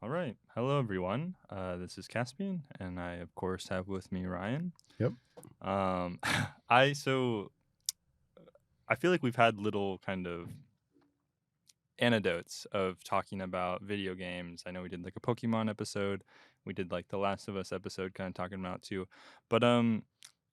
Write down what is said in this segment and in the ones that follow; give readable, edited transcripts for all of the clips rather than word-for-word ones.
All right. Hello, everyone. This is Caspian, and I, of course, have with me Ryan. Yep. Um, I feel like we've had little kind of anecdotes of talking about video games. I know we did like a Pokemon episode. We did like the Last of Us episode, kind of talking about too. But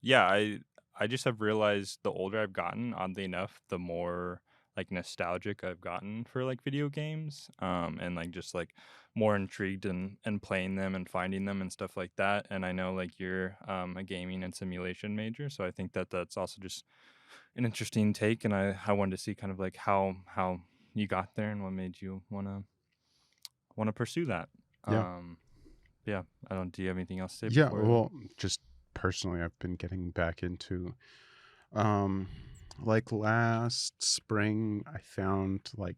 yeah, I just have realized the older I've gotten, oddly enough, the more like nostalgic I've gotten for like video games. And like just like more intrigued and playing them and finding them and stuff like that. And I know like you're a gaming and simulation major, so I think that that's also just an interesting take, and I wanted to see kind of like how you got there and what made you wanna pursue that. Yeah. Um, yeah, I don't. Do you have anything else to say Yeah. before? Well, just personally, I've been getting back into, um, like last spring, I found like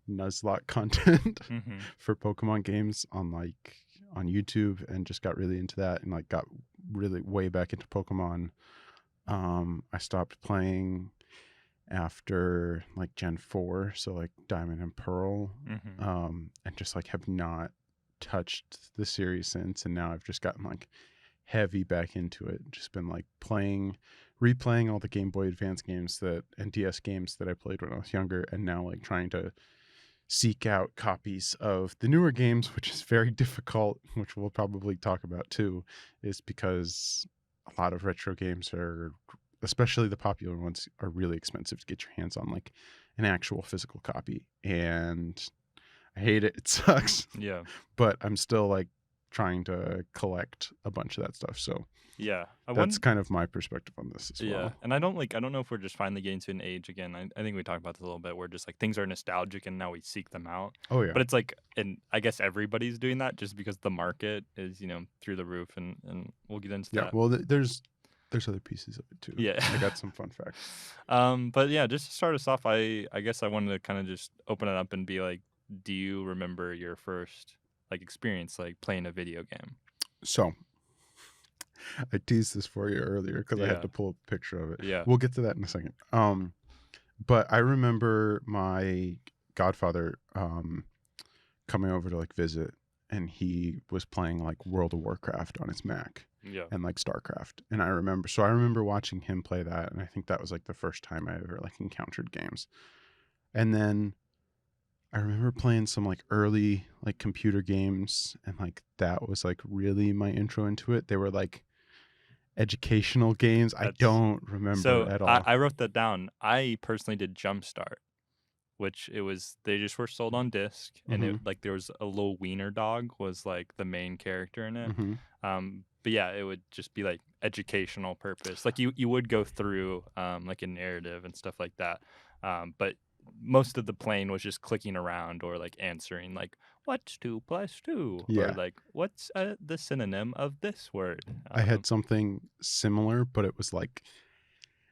Nuzlocke content Mm-hmm. for Pokemon games on YouTube and just got really into that and like got really way back into Pokemon. I stopped playing after like Gen 4, so like Diamond and Pearl, Mm-hmm. and just like have not touched the series since. And now I've just gotten like heavy back into it. Just been like replaying all the Game Boy Advance games and DS games that I played when I was younger, and now like trying to seek out copies of the newer games, which is very difficult, which we'll probably talk about too, is because a lot of retro games are, especially the popular ones, are really expensive to get your hands on, like an actual physical copy. And I hate it. It sucks, Yeah. but I'm still like trying to collect a bunch of that stuff. So Yeah. that's kind of my perspective on this as Yeah, well. and I don't know if we're just finally getting to an age again. I think we talked about this a little bit where just like things are nostalgic and now we seek them out. Oh yeah. But it's like, and I guess everybody's doing that just because the market is, through the roof, and we'll get into Yeah. that. Well, there's other pieces of it too. Yeah. I got some fun facts. But yeah, just to start us off, I guess I wanted to kind of just open it up and be like, do you remember your first like experience like playing a video game? So I teased this for you earlier because I had Yeah. to pull up a picture of it. Yeah. We'll get to that in a second. But I remember my godfather coming over to like visit, and he was playing like World of Warcraft on his Mac Yeah. and like StarCraft. And I remember watching him play that, and I think that was like the first time I ever like encountered games. And then I remember playing some like early like computer games, and like that was like really my intro into it. They were like educational games. I That's don't remember so at I, all. I wrote that down. I personally did Jumpstart, which it was they just were sold on disc, and Mm-hmm. it like there was a little wiener dog was like the main character in it. Mm-hmm. But yeah, it would just be like educational purpose. Like you would go through like a narrative and stuff like that. But most of the playing was just clicking around or like answering like what's 2 plus 2 or Yeah, like what's the synonym of this word. I had something similar, but it was like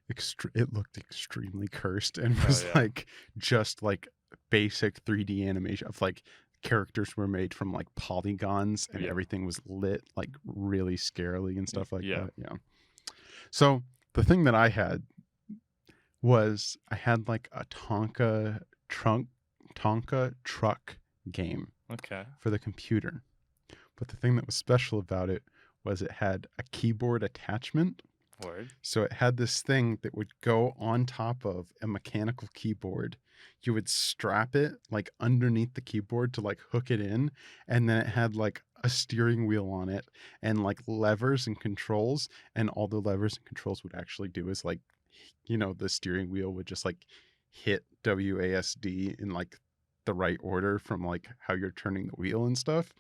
it looked extremely cursed and Oh was yeah, like just like basic 3D animation of like characters were made from like polygons, and yeah, everything was lit like really scarily and stuff like yeah. that. Yeah. So the thing that I had was I had like a Tonka truck game Okay. for the computer. But the thing that was special about it was it had a keyboard attachment. Word. So it had this thing that would go on top of a mechanical keyboard. You would strap it like underneath the keyboard to like hook it in, and then it had like a steering wheel on it and like levers and controls, and all the levers and controls would actually do is like, the steering wheel would just like hit WASD in like the right order from like how you're turning the wheel and stuff.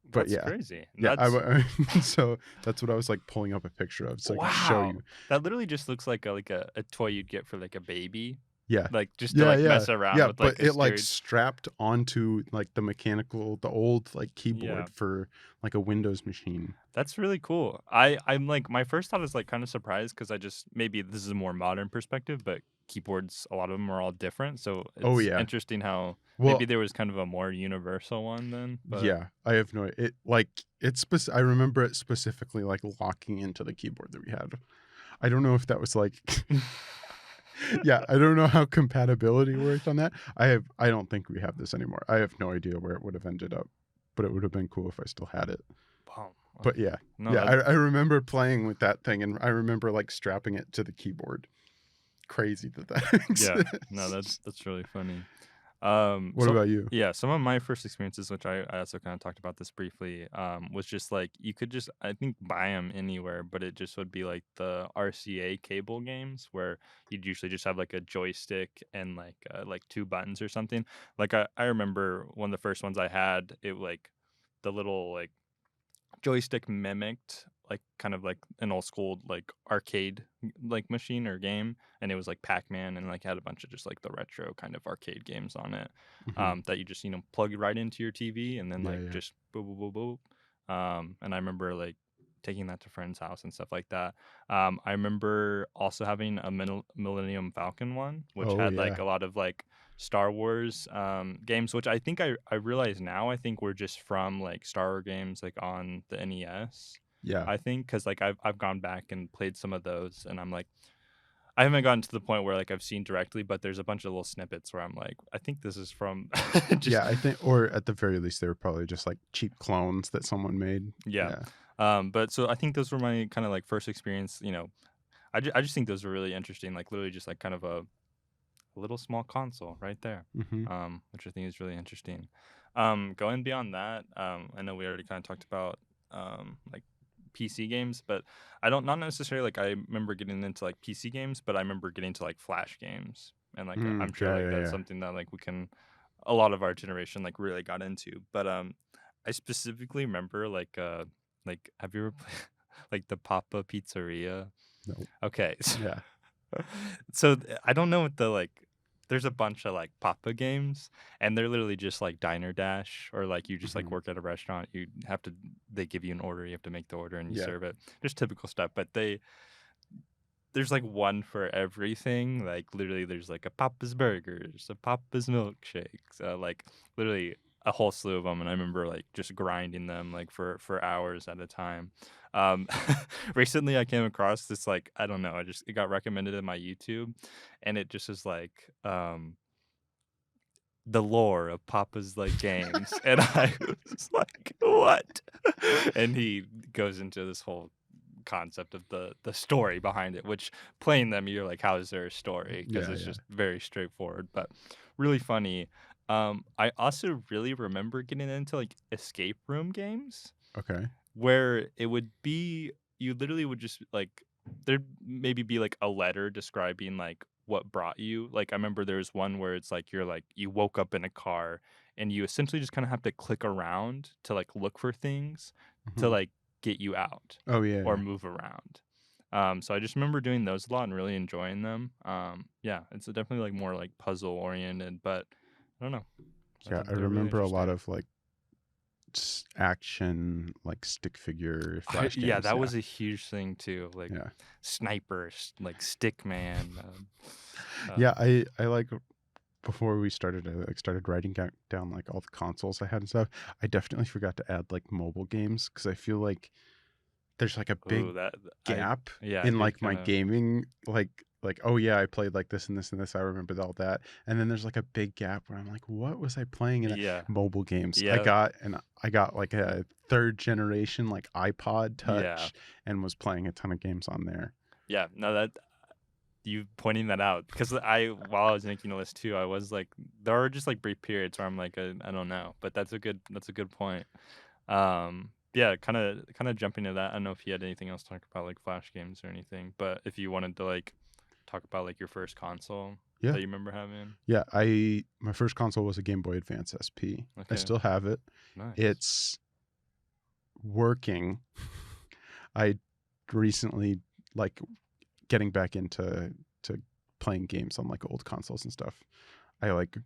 But That's yeah, crazy. yeah, That's so that's what I was like pulling up a picture of so I could show wow. you. That literally just looks like a toy you'd get for like a baby, Yeah. like just to Yeah, like yeah. mess around Yeah, with but like a it like steering. strapped onto like the old like Yeah, keyboard for like a Windows machine. that's really cool. I'm like my first thought is like kind of surprised because I just maybe this is a more modern perspective, but keyboards a lot of them are all different, so Oh it's yeah. interesting how maybe Well, there was kind of a more universal one then. But yeah, I have no it like I remember it specifically like locking into the keyboard that we had. I don't know if that was like Yeah, I don't know how compatibility worked on that. I don't think we have this anymore. I have no idea where it would have ended up, but it would have been cool if I still had it. Wow. But Okay. yeah, No, yeah, that I remember playing with that thing, and I remember like strapping it to the keyboard. Crazy that that yeah. No, exists. that's really funny. What So about you? yeah, some of my first experiences, which I also kind of talked about this briefly, was just like you could just I think buy them anywhere, but it just would be like the RCA cable games where you'd usually just have like a joystick and like two buttons or something. Like I remember one of the first ones I had, it like the little like joystick mimicked like kind of like an old school like arcade like machine or game, and it was like Pac-Man and like had a bunch of just like the retro kind of arcade games on it, Hmm. that you just plug it right into your TV and then Yeah, like yeah, just boop boop boop boop. And I remember like taking that to friends' house and stuff like that. I remember also having a Millennium Falcon one, which oh had like yeah, a lot of like Star Wars games, which I think I realize now I think were just from like Star Wars games like on the NES. yeah, I think because like I've gone back and played some of those, and I'm like I haven't gotten to the point where like I've seen directly, but there's a bunch of little snippets where I'm like I think this is from just yeah. I think, or at the very least, they were probably just like cheap clones that someone made. yeah. Yeah. But so I think those were my kind of like first experience. I just think those were really interesting. Like literally just like kind of a little small console right there, Hmm. which I think is really interesting. Going beyond that, I know we already kind of talked about like PC games, but I don't not necessarily like I remember getting into like PC games, but I remember getting to like Flash games, and like Mm, I'm sure yeah, like yeah, that's yeah. something that like we can a lot of our generation like really got into. But I specifically remember like have you ever played like the Papa Pizzeria? No. Okay. Yeah. So I don't know what the like there's a bunch of like Papa games, and they're literally just like Diner Dash, or like you just like Hmm. work at a restaurant, you have to they give you an order, you have to make the order and you Yeah. serve it. Just typical stuff, but there's like one for everything. Like literally there's like a Papa's Burgers, a Papa's Milkshakes, like literally a whole slew of them, and I remember like just grinding them like for hours at a time. Um, recently I came across this like I don't know, it got recommended in my YouTube, and it just is like the lore of Papa's like games, and I was like, what? And he goes into this whole concept of the story behind it, which playing them you're like, how is there a story? Because Yeah, it's yeah. just very straightforward, but really funny. I also really remember getting into like escape room games Okay. where it would be you literally would just like there'd maybe be like a letter describing like what brought you. Like I remember there was one where it's like you're like you woke up in a car and you essentially just kind of have to click around to like look for things to Hmm. like get you out Oh yeah, or yeah. move around. So I just remember doing those a lot and really enjoying them. Yeah, it's definitely like more like puzzle oriented, but I don't know. I Yeah, thought I they're really remember a lot interesting. of like action, like stick figure flash Yeah, games. that Yeah, was a huge thing too. Like yeah, snipers, like Stickman. yeah. Um, I like before we started, I like started writing down like all the consoles I had and stuff. I definitely forgot to add like mobile games because I feel like there's like a big ooh, that I gap yeah, I in did like my kind of gaming, like oh yeah, I played like this and this and this, I remember all that, and then there's like a big gap where I'm like, what was I playing in that? yeah, Mobile games. yeah, I got like a third generation like iPod yeah, touch and was playing a ton of games on there. yeah. No, that you pointing that out because I while I was making a list too, I was like, there are just like brief periods where I'm like, I don't know, but that's a good point. Yeah, kind of jumping to that. I don't know if you had anything else to talk about like flash games or anything, but if you wanted to like talk about like your first console Yeah, that you remember having. yeah, I my first console was a Game Boy Advance SP. I Okay, still have it. nice. It's working. I recently like getting back into playing games on like old consoles and stuff. I like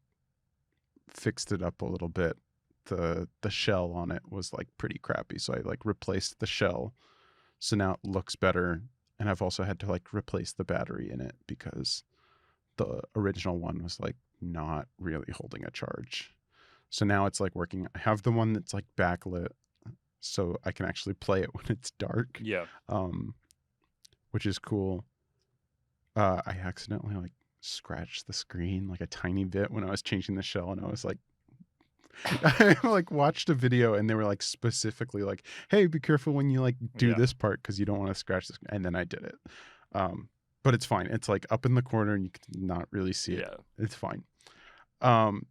fixed it up a little bit. The shell on it was like pretty crappy, so I like replaced the shell. So now it looks better, and I've also had to like replace the battery in it because the original one was like not really holding a charge. So now it's like working. I have the one that's like backlit so I can actually play it when it's dark. Yeah. Um which is cool. I accidentally like scratched the screen like a tiny bit when I was changing the shell, and I was like, I like watched a video and they were like specifically like, "Hey, be careful when you like do Yeah. this part because you don't want to scratch this." And then I did it, but it's fine. It's like up in the corner and you can not really see it. Yeah. It's fine. Um,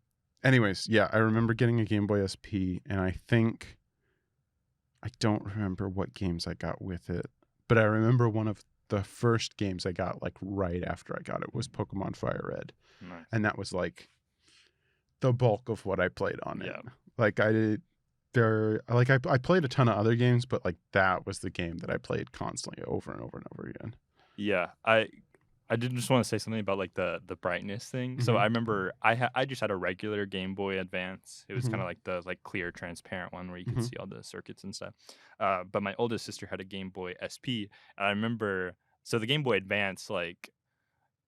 anyways, yeah, I remember getting a Game Boy SP, and I don't remember what games I got with it, but I remember one of the first games I got like right after I got it was Pokemon Fire Red, Nice. and that was like the bulk of what I played on it. Yeah. Like I did I played a ton of other games, but like that was the game that I played constantly over and over and over again. Yeah. I did just want to say something about like the brightness thing. So Mm-hmm. I remember I just had a regular Game Boy Advance. It was Mm-hmm. kind of like the like clear, transparent one where you could Mm-hmm. see all the circuits and stuff. But my oldest sister had a Game Boy SP, and I remember so the Game Boy Advance like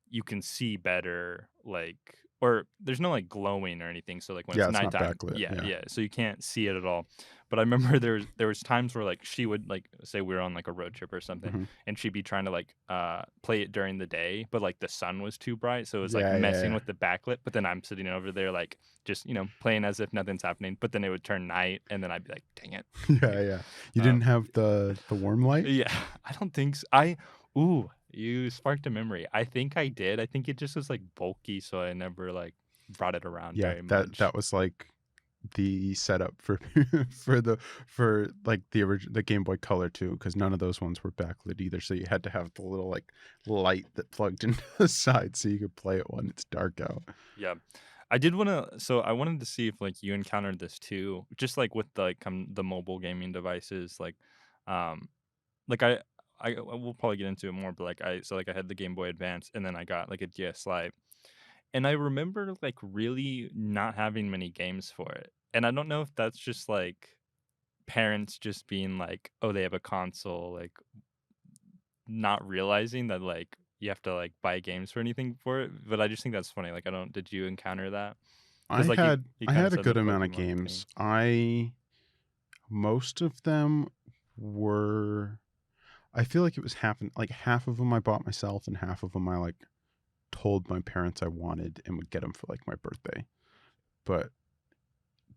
you can see better like or there's no like glowing or anything so like when it's Yeah, it's not nighttime backlit. yeah Yeah. yeah so you can't see it at all but I remember there was times where like she would like say we were on like a road trip or something Mm-hmm. and she'd be trying to like play it during the day but like the sun was too bright so it was like Yeah, yeah, messing yeah. with the backlit but then I'm sitting over there like just playing as if nothing's happening but then it would turn night and then I'd be like dang it Yeah, yeah. You didn't um have the warm light? yeah, I don't think so. Ooh, you sparked a memory. I think I did. I think it just was like bulky, so I never like brought it around Yeah, very that much. that was like the setup for for like the Game Boy Color too, because none of those ones were backlit either. So you had to have the little like light that plugged into the side so you could play it when it's dark out. Yeah. I did want to so I wanted to see if like you encountered this too, just like with the like the mobile gaming devices um like I will probably get into it more, but like I had the Game Boy Advance and then I got like a DS Lite. And I remember like really not having many games for it. And I don't know if that's just like parents just being like, "Oh, they have a console," like, not realizing that, like, you have to, like, buy games for anything for it, but I just think that's funny, like, I don't did you encounter that? I Because like, had you I kinda had a said the good amount of Pokemon thing. games. I Most of them were, I feel like it was half of them I bought myself and half of them I like told my parents I wanted and would get them for like my birthday. But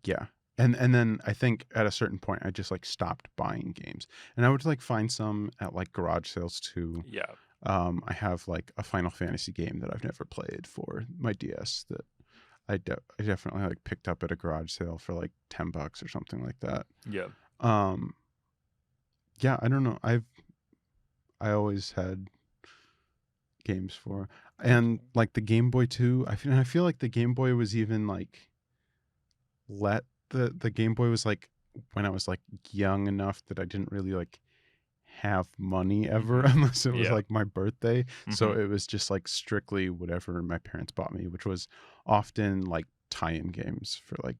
yeah. And then I think at a certain point I just like stopped buying games. And I would like find some at like garage sales too. Yeah. I have like a Final Fantasy game that I've never played for my DS that I definitely like picked up at a garage sale for like $10 or something like that. Yeah. Um yeah, I don't know. I always had games for, and like the Game Boy too. I feel like the Game Boy was even like let the Game Boy was like when I was like young enough that I didn't really like have money ever Mhm. unless it was Yeah. like my birthday. So Mhm. it was just like strictly whatever my parents bought me, which was often like tie-in games for like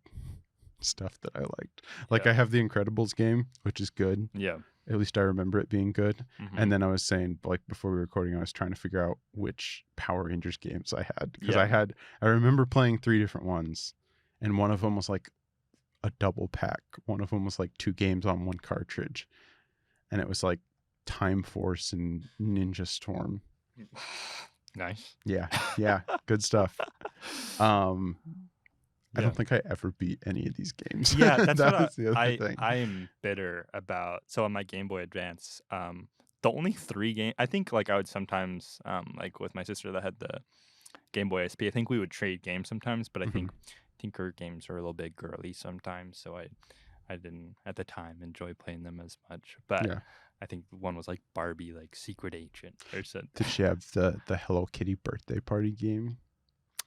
stuff that I liked. Like Yeah. I have the Incredibles game, which is good. Yeah. At least I remember it being good. And Mhm. then I was saying, like before we were recording, I was trying to figure out which Power Rangers games I had because Yeah. I remember playing 3 different ones, and one of them was like a double pack. One of them was like 2 games on one cartridge, and it was like Time Force and Ninja Storm. Nice. Yeah, yeah, good stuff. Um, I Yeah. don't think I ever beat any of these games. Yeah, that's what That was the other I thing. I am bitter about. So on my Game Boy Advance, the only 3 game I think, like, I would sometimes, like, with my sister that had the Game Boy SP, I think we would trade games sometimes, but I Hmm. think her games are a little bit girly sometimes, so I didn't, at the time, enjoy playing them as much, but Yeah. I think one was, like, Barbie, like, Secret Agent or something. Did she have the Hello Kitty birthday party game?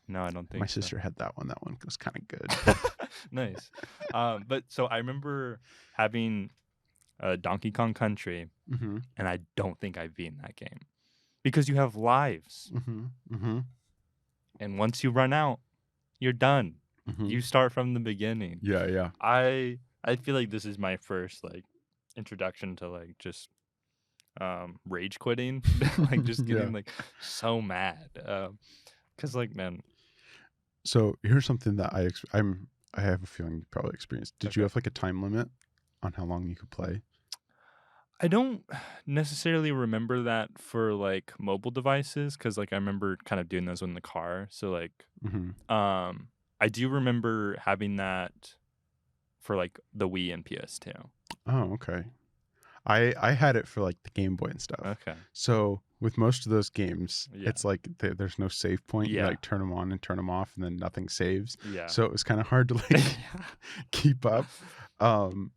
No, I don't My think so. sister had that one. That one was kind of good. Nice. But so I remember having, Donkey Kong Country, Mm-hmm. and I don't think I've beaten that game because you have lives, Mm-hmm. Mm-hmm. and once you run out, you're done. Mm-hmm. You start from the beginning. Yeah, yeah. I feel like this is my first like introduction to like just rage quitting, like just Yeah. getting like so mad. Cause like man, So here's something that I have a feeling you probably experienced. Did you okay. have like a time limit on how long you could play? I don't necessarily remember that for, like, mobile devices because like, I remember kind of doing those in the car, so, like, Hmm. um, I do remember having that for, like, the Wii and PS2. Oh, okay. I had it for like the Game Boy and stuff. Okay. So with most of those games, Yeah. it's like there's no save point. You Yeah. like turn them on and turn them off, and then nothing saves. Yeah. So it was kind of hard to like keep up.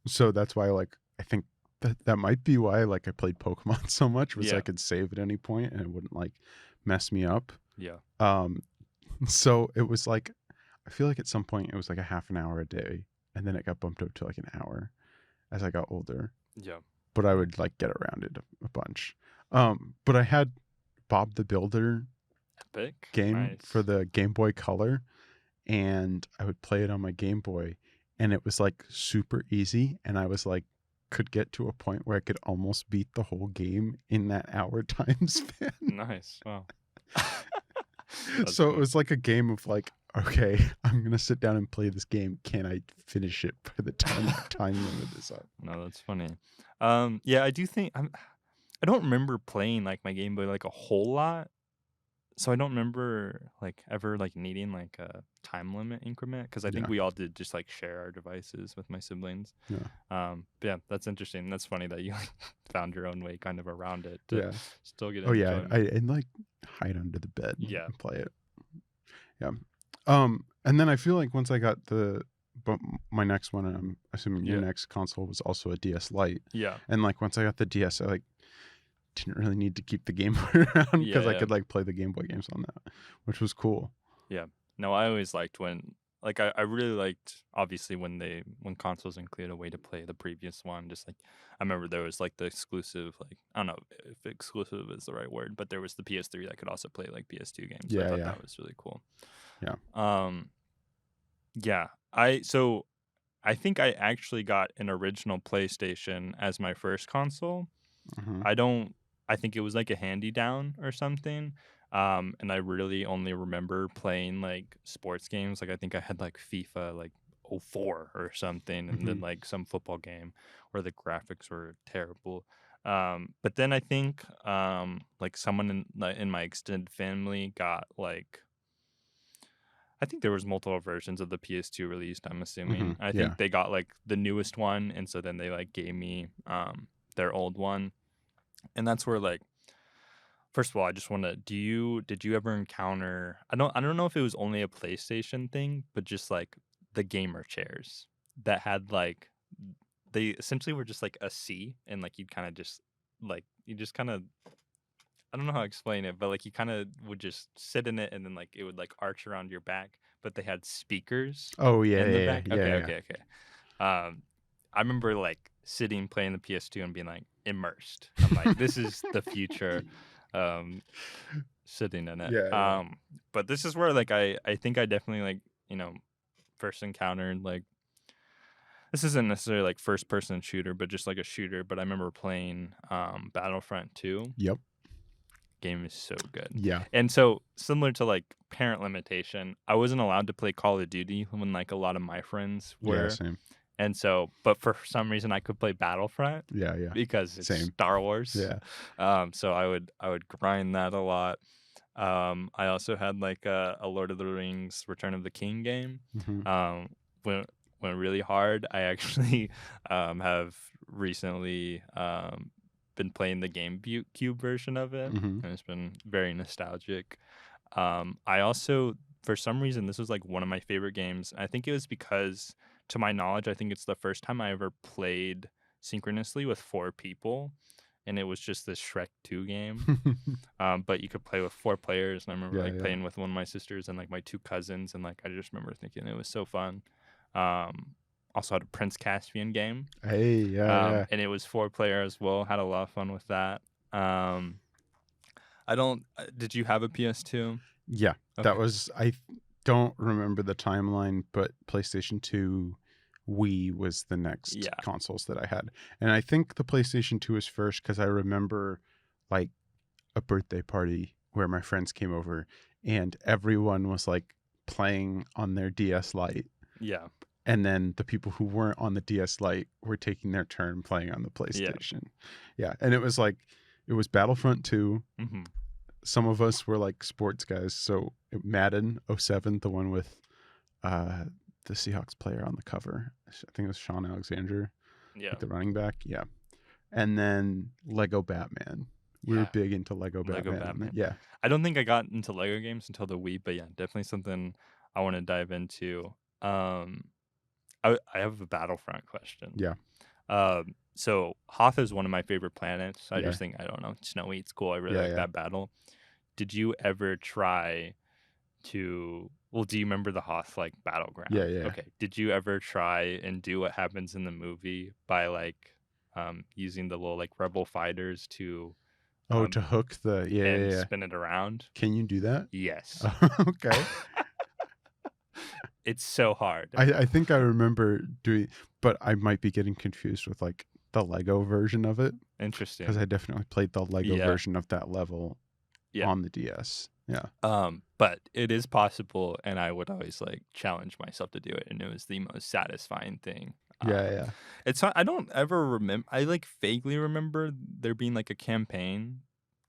So that's why like I think that might be why like I played Pokemon so much was I Yeah. could save at any point and it wouldn't like mess me up. Yeah. Um, so it was like I feel like at some point it was like a half an hour a day, and then it got bumped up to like an hour as I got older. Yeah. But I would like get around it a bunch. But I had Bob the Builder Epic. game for Nice. the Game Boy Color, and I would play it on my Game Boy, and it was like super easy, and I was like could get to a point where I could almost beat the whole game in that hour time span. Nice. Wow. That's So it funny. was like a game of like, okay, I'm gonna sit down and play this game. Can I finish it by the time limit is up? No, that's funny. Yeah, I do think I don't remember playing, like, my Game Boy, like, a whole lot, so I don't remember, like, ever, like, needing, like, a time limit increment because I think Yeah, we all did just, like, share our devices with my siblings. yeah, But yeah, that's interesting. That's funny that you, like, found your own way kind of around it to yeah. still get Oh yeah, I enjoyment. and like hide under the bed Yeah. and play it. Yeah. And then I feel like once I got but my next one, and I'm assuming your Yeah. next console was also a DS Lite. Yeah. And like once I got the DS, I like didn't really need to keep the Game Boy around Yeah, because I yeah. could like play the Game Boy games on that, which was cool. Yeah. No, I always liked when like I really liked obviously when consoles included a way to play the previous one. Just like I remember there was like the exclusive like I don't know if exclusive is the right word, but there was the PS3 that could also play like PS2 games. So I Yeah, thought yeah, that was really cool. yeah. Um yeah. I think I actually got an original PlayStation as my first console. Hmm. I don't I think it was like a handy down or something. And I really only remember playing like sports games. Like I think I had like FIFA like '04 or something and Hmm. then like some football game where the graphics were terrible. But then I think like someone in my extended family got like I think there was multiple versions of the PS2 released, I'm Hmm. assuming. I Yeah. think they got like the newest one and so then they like gave me their old one. And that's where like first of all, I just want to did you ever encounter I don't know if it was only a PlayStation thing, but just like the gamer chairs that had like they essentially were just like a C and like you'd kind of just like you just kind of I don't know how to explain it, but like you kind of would just sit in it and then like it would like arch around your back, but they had speakers Oh yeah, in the yeah, back. yeah, Okay, yeah, yeah. okay, okay. I remember like sitting playing the PS2 and being like immersed. I'm like, this is the future. Um, sitting in it. Yeah, yeah. But this is where like I think I definitely like you know first encountered like this isn't necessarily like first person shooter, but just like a shooter. But I remember playing Battlefront 2. Yep. Game is so good. Yeah. And so similar to like parent limitation, I wasn't allowed to play Call of Duty when like a lot of my friends Yeah. were. Same. And so, but for some reason, I could play Battlefront Yeah. Yeah. because it's Same. Star Wars. Yeah. So I would grind that a lot. I also had like a Lord of the Rings Return of the King game. Hmm. Um, went really hard. I actually have recently been playing the GameCube version of it, Hmm. and it's been very nostalgic. I also, for some reason, this was like one of my favorite games. I think it was because, to my knowledge, I think it's the first time I ever played synchronously with four people, and it was just this Shrek 2 game. But you could play with four players, and I remember Yeah. like Yeah. playing with one of my sisters and like my two cousins, and like I just remember thinking it was so fun. Um, Also had a Prince Caspian game, Hey. Yeah. Yeah. and it was four player as well. Had a lot of fun with that. I don't. Did you have a PS2? Yeah. That Okay. was don't remember the timeline, but PlayStation 2 Wii was the next Yeah. consoles that I had. And I think the PlayStation 2 was first because I remember like a birthday party where my friends came over and everyone was like playing on their DS Lite. Yeah. and then the people who weren't on the DS Lite were taking their turn playing on the Yeah. PlayStation. Yeah, and it was Battlefront 2. Hmm. Some of us were like sports guys, so Madden '07, the one with uh the Seahawks player on the cover. I think it was Sean Alexander, Yeah. like the running back. Yeah. And then Lego Batman. We were Yeah. big into Lego Lego Batman on it. Batman. Yeah. I don't think I got into Lego games until the Wii, but yeah, definitely something I want to dive into. I have a Battlefront question. Yeah. So Hoth is one of my favorite planets. I Yeah. just think, I don't know, snowy, it's cool. I really Yeah, like yeah. that battle. Did you ever try to? Well, do you remember the Hoth like battleground? Yeah, yeah. Okay. Did you ever try and do what happens in the movie by like using the little like rebel fighters to Oh, to hook the and yeah. spin it around? Can you do that? Yes. Okay. It's so hard. I think I remember doing, but I might be getting confused with like the Lego version of it, because Interesting. I definitely played the Lego Yeah. version of that level Yeah. on the DS. Yeah. But it is possible, and I would always like challenge myself to do it, and it was the most satisfying thing. Yeah, yeah. It's not, I don't ever remember. I like vaguely remember there being like a campaign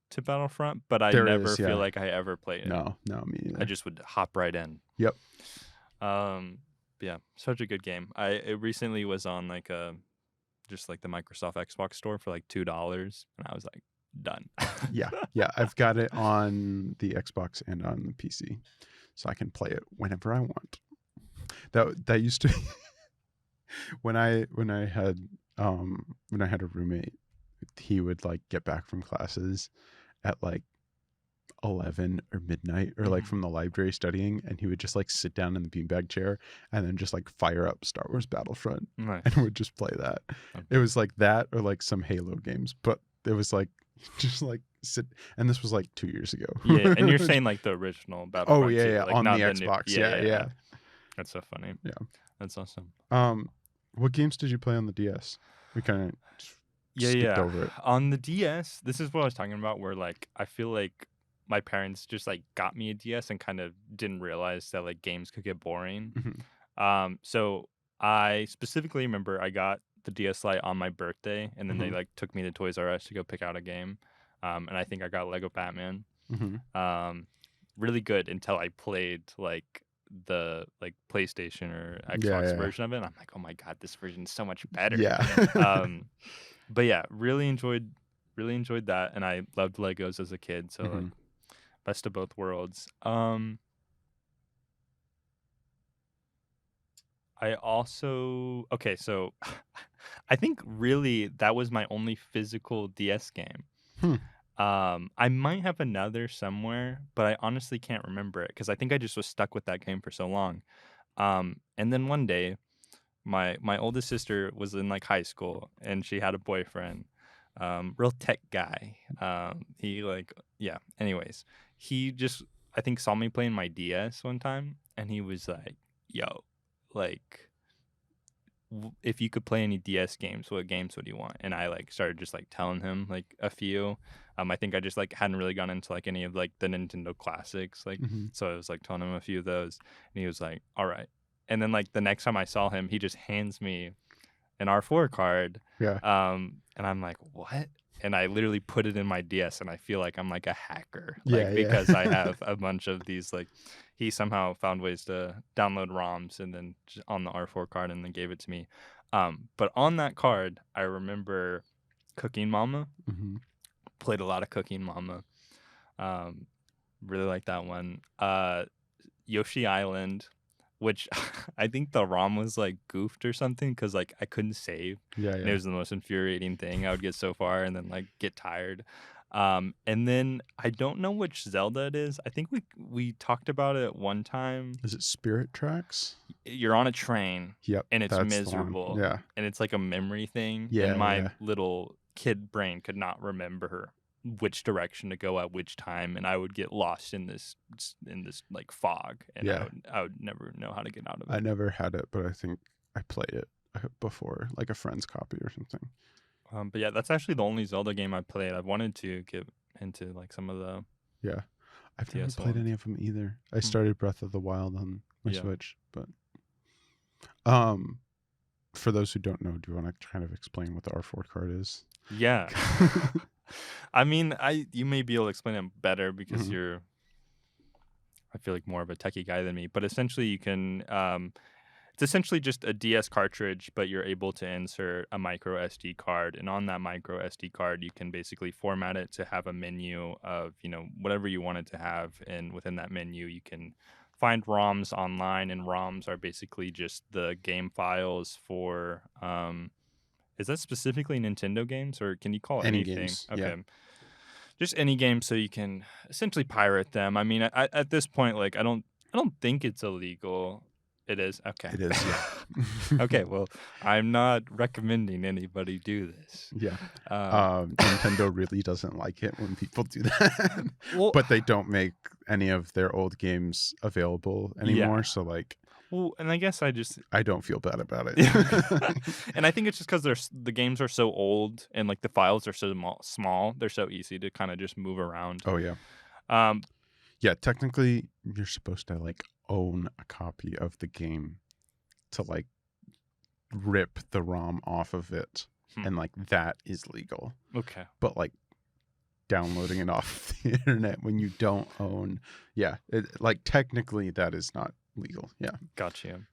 to Battlefront, but I There never is, feel yeah. like I ever played it. No, me I neither. just would hop right in. Yep. Yeah, such a good game. It recently was on like just like the Microsoft Xbox store for like $2, and I was like, done. Yeah. I've got it on the Xbox and on the PC, so I can play it whenever I want. That used to be when I had a roommate. He would like get back from classes at like 11 or midnight, or like Mhm. from the library studying, and he would just like sit down in the beanbag chair and then just like fire up Star Wars Battlefront Nice. and would just play that. Okay. It was like that or like some Halo games, but it was like just like sit, and this was like 2 years ago. Yeah, and you're saying like the original Battlefront Oh yeah, 2, yeah, like on not the the new. Xbox. Yeah, Yeah. That's so funny. Yeah. That's awesome. What games did you play on the DS? We kind of skipped over it. On the DS, this is what I was talking about, where like I feel like my parents just like got me a DS and kind of didn't realize that like games could get boring. Mhm. So I specifically remember I got the DS Lite on my birthday, and then they Mhm. like took me to Toys R Us to go pick out a game. And I think I got Lego Batman. Mhm. Really good until I played like the like PlayStation or Xbox Yeah. version of it. And I'm like, oh my god, this version is so much better. Yeah. But yeah, really enjoyed that, and I loved Legos as a kid. So like, Mhm. best of both worlds. I also okay, so I think really that was my only physical DS game. Hmm. I might have another somewhere, but I honestly can't remember it because I think I just was stuck with that game for so long. And then one day, my oldest sister was in like high school, and she had a boyfriend, real tech guy. He like yeah. Anyways, he just I think saw me playing my DS one time, and he was like, "Yo, like." If you could play any DS games, what games would you want? And I like started just like telling him like a few. I think I just like hadn't really gone into like any of like the Nintendo classics, like Mhm. so I was like telling him a few of those, and he was like, "All right." And then like the next time I saw him, he just hands me an R4 card, Yeah. and I'm like, "What?" And I literally put it in my DS, and I feel like I'm like a hacker, Yeah, like yeah. because I have a bunch of these. Like, he somehow found ways to download ROMs and then on the R4 card, and then gave it to me. But on that card, I remember Cooking Mama. Mhm. Played a lot of Cooking Mama. Um, really like that one. Yoshi Island, which I think the ROM was like goofed or something because like I couldn't save. Yeah, And it yeah. was the most infuriating thing. I would get so far and then like get tired. And then I don't know which Zelda it is. I think we talked about it one time. Is it Spirit Tracks? You're on a train Yep, and it's that's the one. miserable. Yeah. And it's like a memory thing. Yeah, And my yeah. little kid brain could not remember which direction to go at which time, and I would get lost in this like fog, and Yeah. I would never know how to get out of I it. never had it, but I think I played it before, like a friend's copy or something. But yeah, that's actually the only Zelda game I played. I've wanted to get into like some of the Yeah. I've never DS played ones. any of them either. I Hmm. started Breath of the Wild on my Yeah. Switch, but Um, for those who don't know, do you want to kind of explain what the R4 card is? Yeah. I mean, you may be able to explain it better because Mhm. you're, I feel like, more of a techie guy than me. But essentially, you can it's essentially just a DS cartridge, but you're able to insert a micro SD card, and on that micro SD card, you can basically format it to have a menu of, whatever you want it to have, and within that menu, you can find ROMs online, and ROMs are basically just the game files for is that specifically Nintendo games, or can you call it Any anything? games? Yeah, Okay. Just any game, so you can essentially pirate them. I mean, at this point, like, I don't think it's illegal. It is? Okay. it is. Yeah, Okay, well, I'm not recommending anybody do this. yeah. Um, Nintendo really doesn't like it when people do that, well, but they don't make any of their old games available yeah. anymore. So like, Well, and I guess I just I don't feel bad about it. and I think it's just because the games are so old and like the files are so small, they're so easy to kind of just move around. Oh yeah, Um, yeah. Technically, you're supposed to like own a copy of the game to like rip the ROM off of it, hmm, and like that is legal. okay, But like downloading it off the internet when you don't own, yeah, like technically that is not legal. Yeah, got you.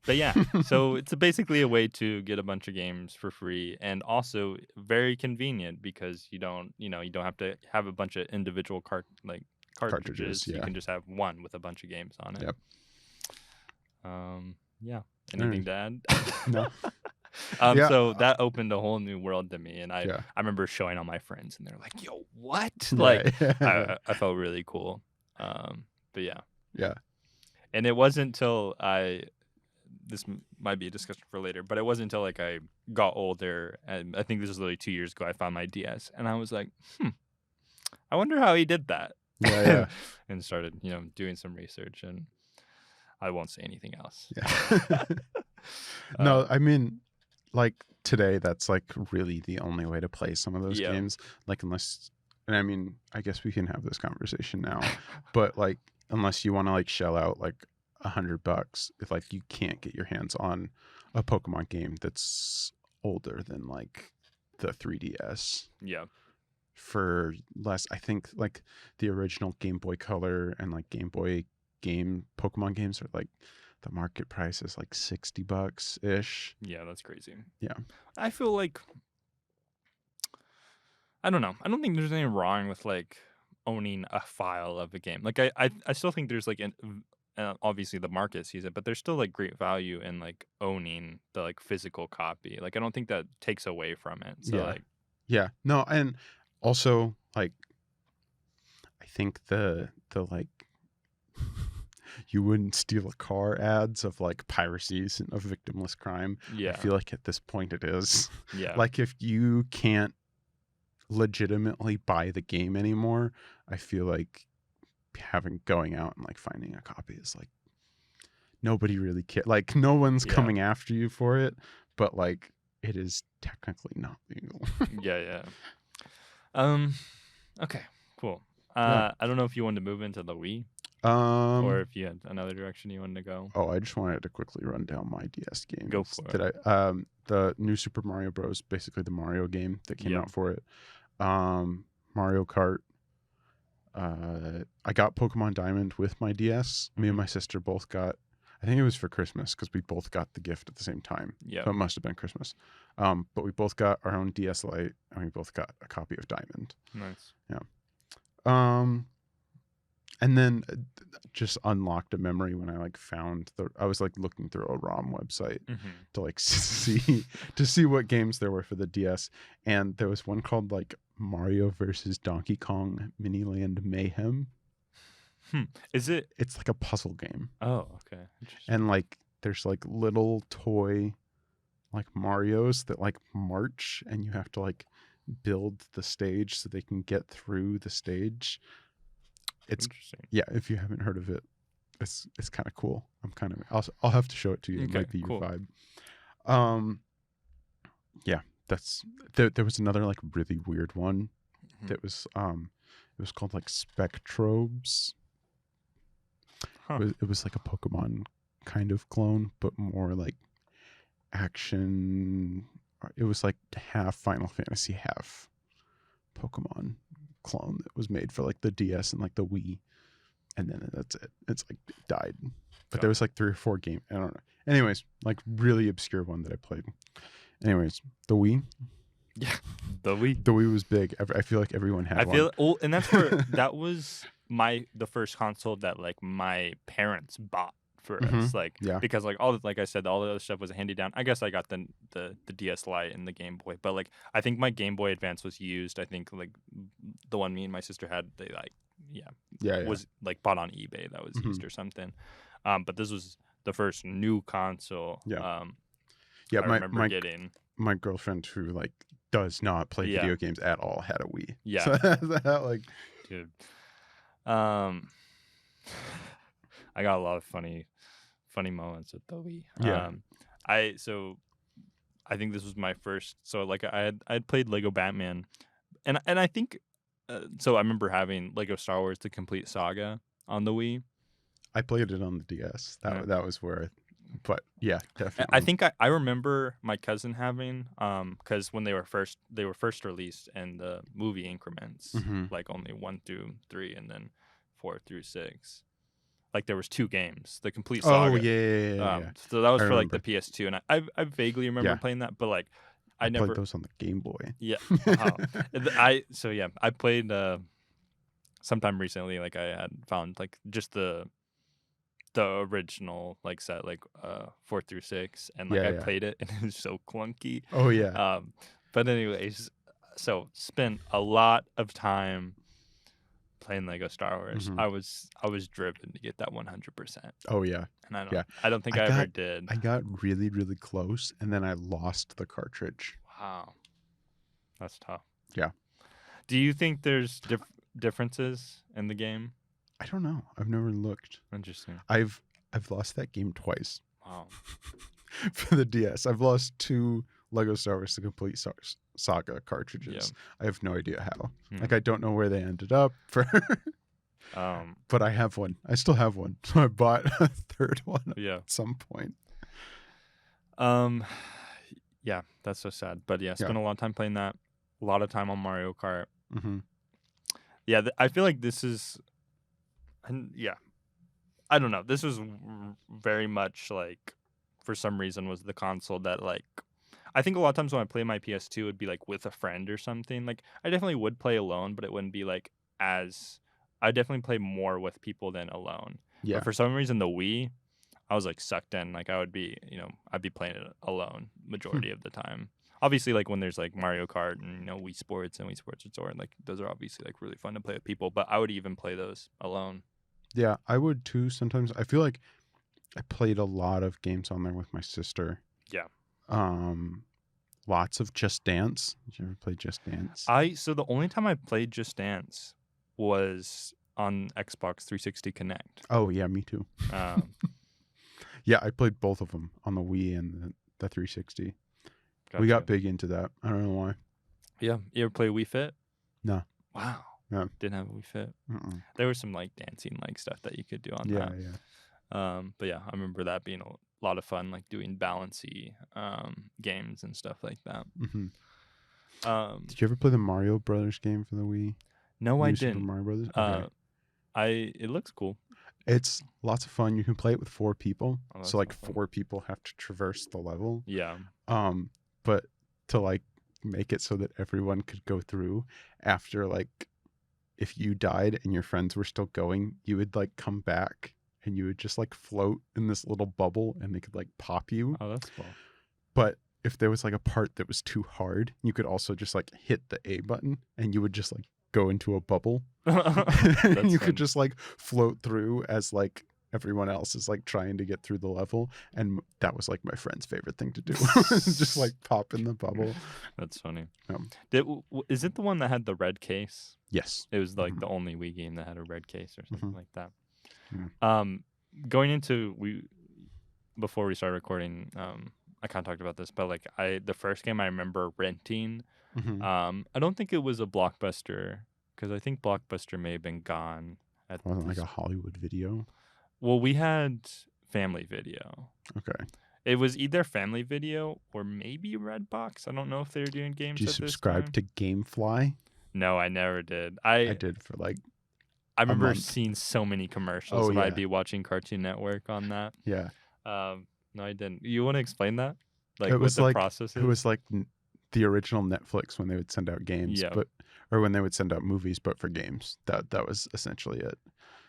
But yeah, so it's basically a way to get a bunch of games for free, and also very convenient because you don't have to have a bunch of individual cartridges. cartridges. You Yeah, can just have one with a bunch of games on it. yep. Yeah. All right. Anything to add? No, yeah, So that opened a whole new world to me, and I yeah, I remember showing all my friends, and they're like, "Yo, what?" Like, yeah, yeah, I felt really cool. But yeah, yeah. and it wasn't until might be a discussion for later, but it wasn't until like I got older, and I think this was literally 2 years ago, I found my DS, and I was like, I wonder how he did that, Yeah, yeah, and started doing some research, and I won't say anything else. yeah. No, um, I mean, like today, that's like really the only way to play some of those yeah, games. Like, unless, and I mean, I guess we can have this conversation now, but like, unless you want to like shell out like $100, if like you can't get your hands on a Pokemon game that's older than like the 3DS yeah, for less, I think like the original Game Boy Color and like Game Boy game Pokemon games are like the market price is like $60 ish. yeah. That's crazy. Yeah. I feel like I don't know. I don't think there's anything wrong with like owning a file of a game. Like I still think there's like obviously the market sees it, but there's still like great value in like owning the like physical copy. Like I don't think that takes away from it. So Yeah. like Yeah. No, and also like I think the like you wouldn't steal a car ads of like piracies of victimless crime. I yeah, feel like at this point it is. yeah, Like if you can't legitimately buy the game anymore, I feel like going out and like finding a copy is like nobody really cares. Like no one's yeah, coming after you for it, but like it is technically not legal. yeah, yeah. Um, okay, cool. Yeah. I don't know if you wanted to move into the Wii or Um. if you had another direction you wanted to go. Oh, I just wanted to quickly run down my DS Go games for it. that the new Super Mario Bros. Basically the Mario game that came Yep. out for it. Mario Kart. I got Pokemon Diamond with my DS. Me and Mhm. my sister both got. I think it was for Christmas because we both got the gift at the same time. Yep. So it must have been Christmas. But we both got our own DS Lite and we both got a copy of Diamond. Nice. Um, and then just unlocked a memory when I like I was like looking through a ROM website Mm-hmm. to like see what games there were for the DS, and there was one called like Mario versus Donkey Kong Miniland Mayhem. Is it? It's like a puzzle game, Oh, okay. Interesting. and like there's like little toy like Marios that like march, and you have to like build the stage so they can get through the stage. It's Interesting. Yeah, if you haven't heard of it, it's kind of cool. I'll have to show it to you. It Okay, might be your cool. vibe. Yeah, there was another like really weird one Mhm. that was it was called like Spectrobes. Huh. It was like a Pokemon kind of clone, but more like action. It was like half Final Fantasy, half Pokemon clone that was made for like the DS and like the Wii, and then that's it. It's like it died. But there was like 3 or 4 games. I don't know. Anyways, like really obscure one that I played. Anyways, the Wii. Yeah, the Wii. The Wii was big. I feel like everyone had I one. feel oh, and that's where that was the first console that like my parents bought for us, like Yeah. because like like I said, all the other stuff was handy down. I guess I got the DS Lite and the Game Boy, but like I think my Game Boy Advance was used. I think like the one me and my sister had, they like was like bought on eBay that was used or something. But this was the first new console. Yeah. I remember getting. My girlfriend, who like does not play video games at all, had a Wii. Yeah. So that, like, dude. I got a lot of funny moments with the Wii. Yeah. I think this was my first. So like I had played Lego Batman, and I think so I remember having Lego Star Wars: The Complete Saga on the Wii. I played it on the DS. That was where. But yeah, definitely. I think I remember my cousin having because when they were first released in the movie increments, like only 1 through 3 and then 4 through 6. Like there was 2 games, the Complete Saga. Oh yeah. So that was I for remember. like the PS2, and I vaguely remember playing that, but like I never played those on the Game Boy. Yeah. Wow. I played sometime recently. Like I had found like just the original like set, like 4 through 6, and like I played it and it was so clunky. Oh yeah. But anyways, so spent a lot of time playing Lego Star Wars. I was driven to get that 100%. Oh yeah. And I don't think I ever did. I got really, really close, and then I lost the cartridge. Wow, that's tough. Yeah. Do you think there's differences in the game? I don't know. I've never looked. Interesting. I've lost that game twice. Wow. For the DS, I've lost 2 Lego Star Wars: The Complete Saga cartridges. I have no idea how. Like I don't know where they ended up. But I have one. I still have one. So I bought a 3rd one at some point. Yeah, that's so sad. But spent a lot of time playing that. A lot of time on Mario Kart. Yeah, I feel like this is. And I don't know. This was very much like, for some reason, was the console that like, I think a lot of times when I play my PS2, it would be like with a friend or something. Like I definitely would play alone, but it wouldn't be like I definitely play more with people than alone. Yeah. But for some reason, the Wii, I was like sucked in. Like I would be, I'd be playing it alone majority of the time. Obviously, like when there's like Mario Kart and Wii Sports and Wii Sports Resort, like those are obviously like really fun to play with people. But I would even play those alone. Yeah, I would too sometimes. I feel like I played a lot of games on there with my sister. Yeah. Lots of Just Dance. Did you ever play Just Dance? So the only time I played Just Dance was on Xbox 360 Connect. Oh yeah, me too. Yeah, I played both of them on the Wii and the 360. Gotcha. We got big into that. I don't know why. Yeah, you ever play Wii Fit? No. Wow. Yeah. Didn't have a Wii Fit. There was some like dancing like stuff that you could do on that. Yeah. But yeah, I remember that being a lot of fun, like doing balancy games and stuff like that. Did you ever play the Mario Brothers game for the Wii? No, I didn't. Super Mario Brothers. Okay. It looks cool. It's lots of fun. You can play it with 4 people. So like fun. 4 people have to traverse the level. Yeah. But to like make it so that everyone could go through after, like, if you died and your friends were still going, you would like come back and you would just like float in this little bubble and they could like pop you. Oh, that's cool. But if there was like a part that was too hard, you could also just like hit the A button and you would just like go into a bubble. And you could just like float through as like everyone else is like trying to get through the level. And that was like my friend's favorite thing to do. Just like pop in the bubble. That's funny. Is it the one that had the red case? Yes. It was like the only Wii game that had a red case or something like that. Yeah. Going into before we started recording, I kind of talked about this, but like the first game I remember renting, I don't think it was a Blockbuster, because I think Blockbuster may have been gone. Wasn't like a Hollywood Video. Well, we had Family Video. Okay. It was either Family Video or maybe Redbox. I don't know if they were doing Did games you at this subscribe time. to GameFly? No, I never did. I did for like I a remember month. seeing so many commercials Oh if I'd yeah, be watching Cartoon Network on that. yeah. No, I didn't. You want to explain that? Like It what was the like process it was is? like the original Netflix when they would send out games, Yeah. or when they would send out movies, but for games. That was essentially it.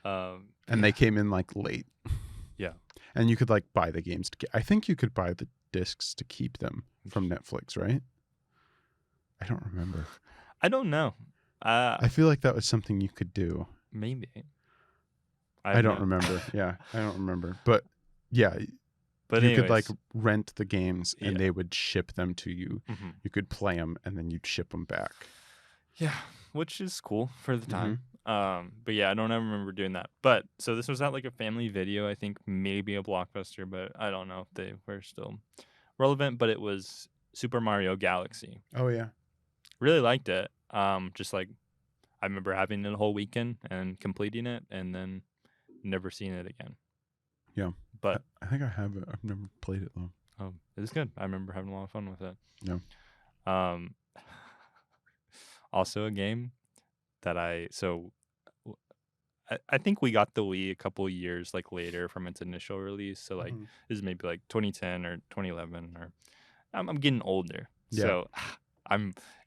And Yeah. they came in like late. Yeah. And you could like buy the games I think you could buy the discs to keep them from Netflix, right? I don't remember. I don't know. I feel like that was something you could do. Maybe. I don't remember. Yeah, I don't remember. But yeah, But you could like anyways, rent the games and yeah. they would ship them to you. Mhm. You could play them and then you'd ship them back. Yeah, which is cool for the time. Mm-hmm. But yeah, I don't ever remember doing that. But so this was not like a Family Video. I think maybe a Blockbuster, but I don't know if they were still relevant. But it was Super Mario Galaxy. Oh yeah. Really liked it. Just like I remember having it a whole weekend and completing it, and then never seeing it again. Yeah. But I think I have it. I've never played it though. it was good. I remember having a lot of fun with it. Yeah. Also a game that I think we got the Wii a couple years like later from its initial release. So like this is maybe like 2010 or 2011 or I'm getting older. Yeah. So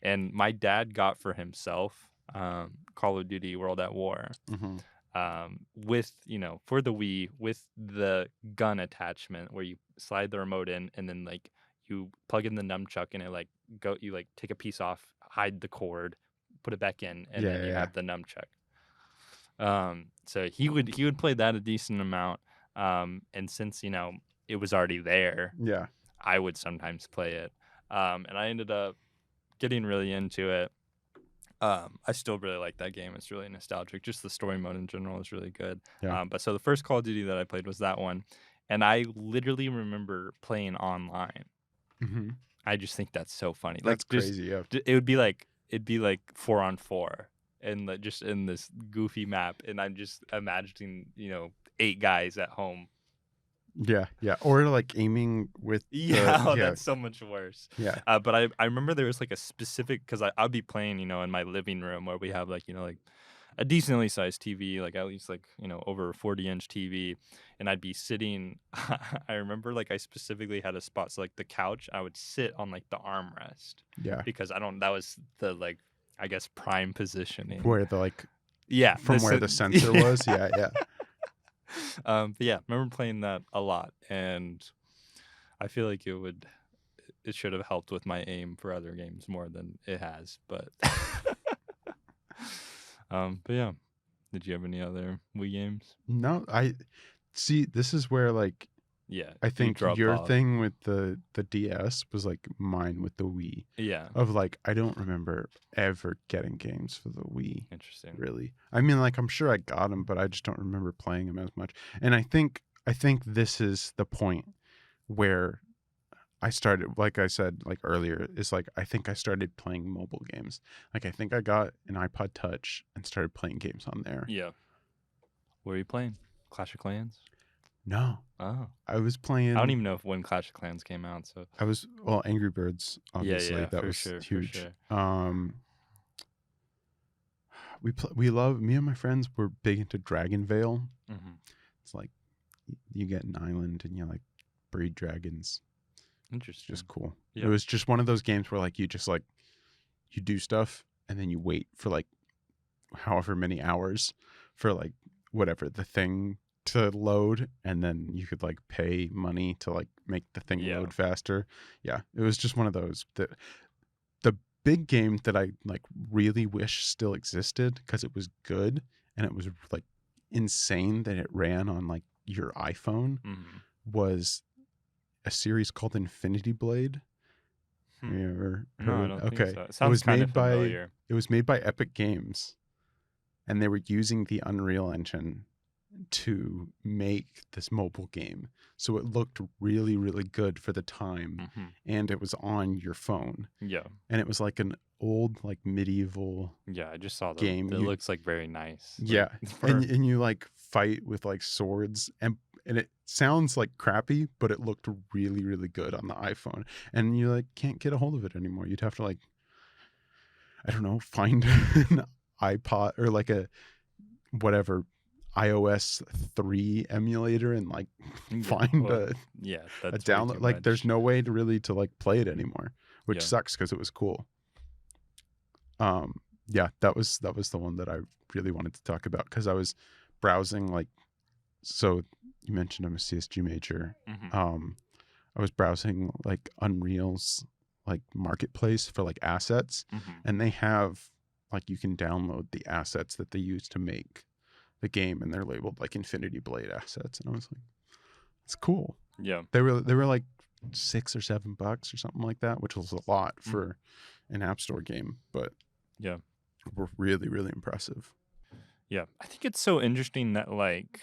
and my dad got for himself Call of Duty World at War. With for the Wii with the gun attachment where you slide the remote in and then like you plug in the nunchuck and it like you like take a piece off, hide the cord, put it back in, and then you have the nunchuck. So he would play that a decent amount. And since it was already there, yeah, I would sometimes play it. And I ended up getting really into it. I still really like that game. It's really nostalgic. Just the story mode in general is really good. Yeah. But so the first Call of Duty that I played was that one, and I literally remember playing online. I just think that's so funny. That's like, crazy. Yeah. It'd be like 4-on-4, and just in this goofy map, and I'm just imagining 8 guys at home. Yeah, yeah, or like aiming with that's so much worse. Yeah. But I remember there was like a specific because I'd be playing in my living room where we have like like a decently sized TV, like at least like over a 40-inch TV, and I'd be sitting. I remember like I specifically had a spot so like the couch I would sit on like the armrest. Yeah. Because that was the like I guess prime positioning where the like from where the sensor was. Yeah. But yeah, I remember playing that a lot, and I feel like it should have helped with my aim for other games more than it has, but but yeah. Did you have any other Wii games? No, I see. This is where like I think your thing with the DS was like mine with the Wii. Yeah. Of like I don't remember ever getting games for the Wii. Interesting. Really. I mean, like I'm sure I got them, but I just don't remember playing them as much. And I think this is the point where I started, like I said like earlier, is like I think I started playing mobile games. Like I think I got an iPod Touch and started playing games on there. Yeah. What are you playing? Clash of Clans? No. Oh. I was playing. I don't even know when Clash of Clans came out. So I was Angry Birds. Obviously, yeah, that for was sure, huge. For sure. We love. Me and my friends were big into Dragon Vale. It's like you get an island and you like breed dragons. Interesting. Just cool. Yeah. It was just one of those games where like you just like you do stuff and then you wait for like however many hours for like whatever the thing to load, and then you could like pay money to like make the thing load faster. Yeah, it was just one of those. The big game that I like really wish still existed because it was good and it was like insane that it ran on like your iPhone was a series called Infinity Blade. You ever heard? No, I don't okay. think so. It sounds kind of familiar. It was made by Epic Games, and they were using the Unreal Engine to make this mobile game. So it looked really, really good for the time, and it was on your phone. Yeah. And it was like an old, like medieval. Yeah, I just saw the game. It looks like very nice. Yeah, and you like fight with like swords, and and it sounds like crappy, but it looked really, really good on the iPhone. And you like can't get a hold of it anymore. You'd have to like, I don't know, find an iPod or like a whatever iOS 3 emulator and like Yeah, find well, a, yeah, a that's way too download. Like there's much. no way to really to like play it anymore, which Yeah. sucks because it was cool. Um, yeah, that was the one that I really wanted to talk about because I was browsing like, so you mentioned I'm a CSG major. Mhm. Um, I was browsing like Unreal's like marketplace for like assets, Mhm. and they have like you can download the assets that they use to make the game, and they're labeled like Infinity Blade assets, and I was like, it's cool. Yeah. They were like $6 or $7 or something like that, which was a lot Mhm. for an App Store game, but Yeah. were really, really impressive. Yeah. I think it's so interesting that like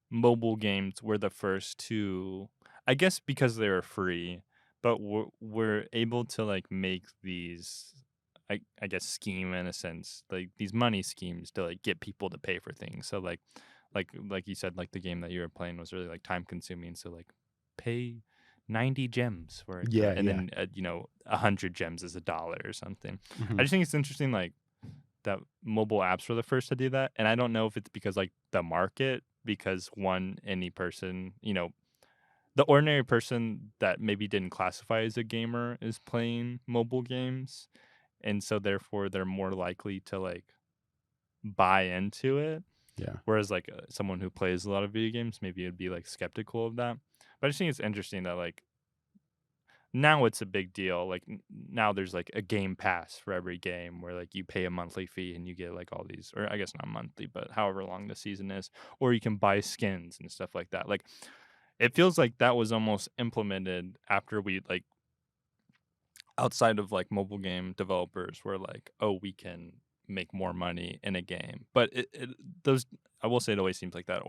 mobile games were the first to, I guess because they were free, but we're able to like make these, I guess scheme in a sense, like these money schemes to like get people to pay for things. So like you said, like the game that you were playing was really like time consuming. So like pay 90 gems for it Yeah, and yeah. then 100 gems is $1 or something. I Hmm. just think it's interesting like that mobile apps were the first to do that. And I don't know if it's because like the market, because one, any person, the ordinary person that maybe didn't classify as a gamer is playing mobile games. And so therefore they're more likely to like buy into it. Yeah. Whereas like someone who plays a lot of video games, maybe it'd be like skeptical of that. But I just think it's interesting that like now it's a big deal. Like now there's like a game pass for every game where like you pay a monthly fee and you get like all these, or I guess not monthly, but however long the season is, or you can buy skins and stuff like that. Like it feels like that was almost implemented after we like outside of like mobile game developers were like, oh, we can make more money in a game. But those, I will say, it always seems like that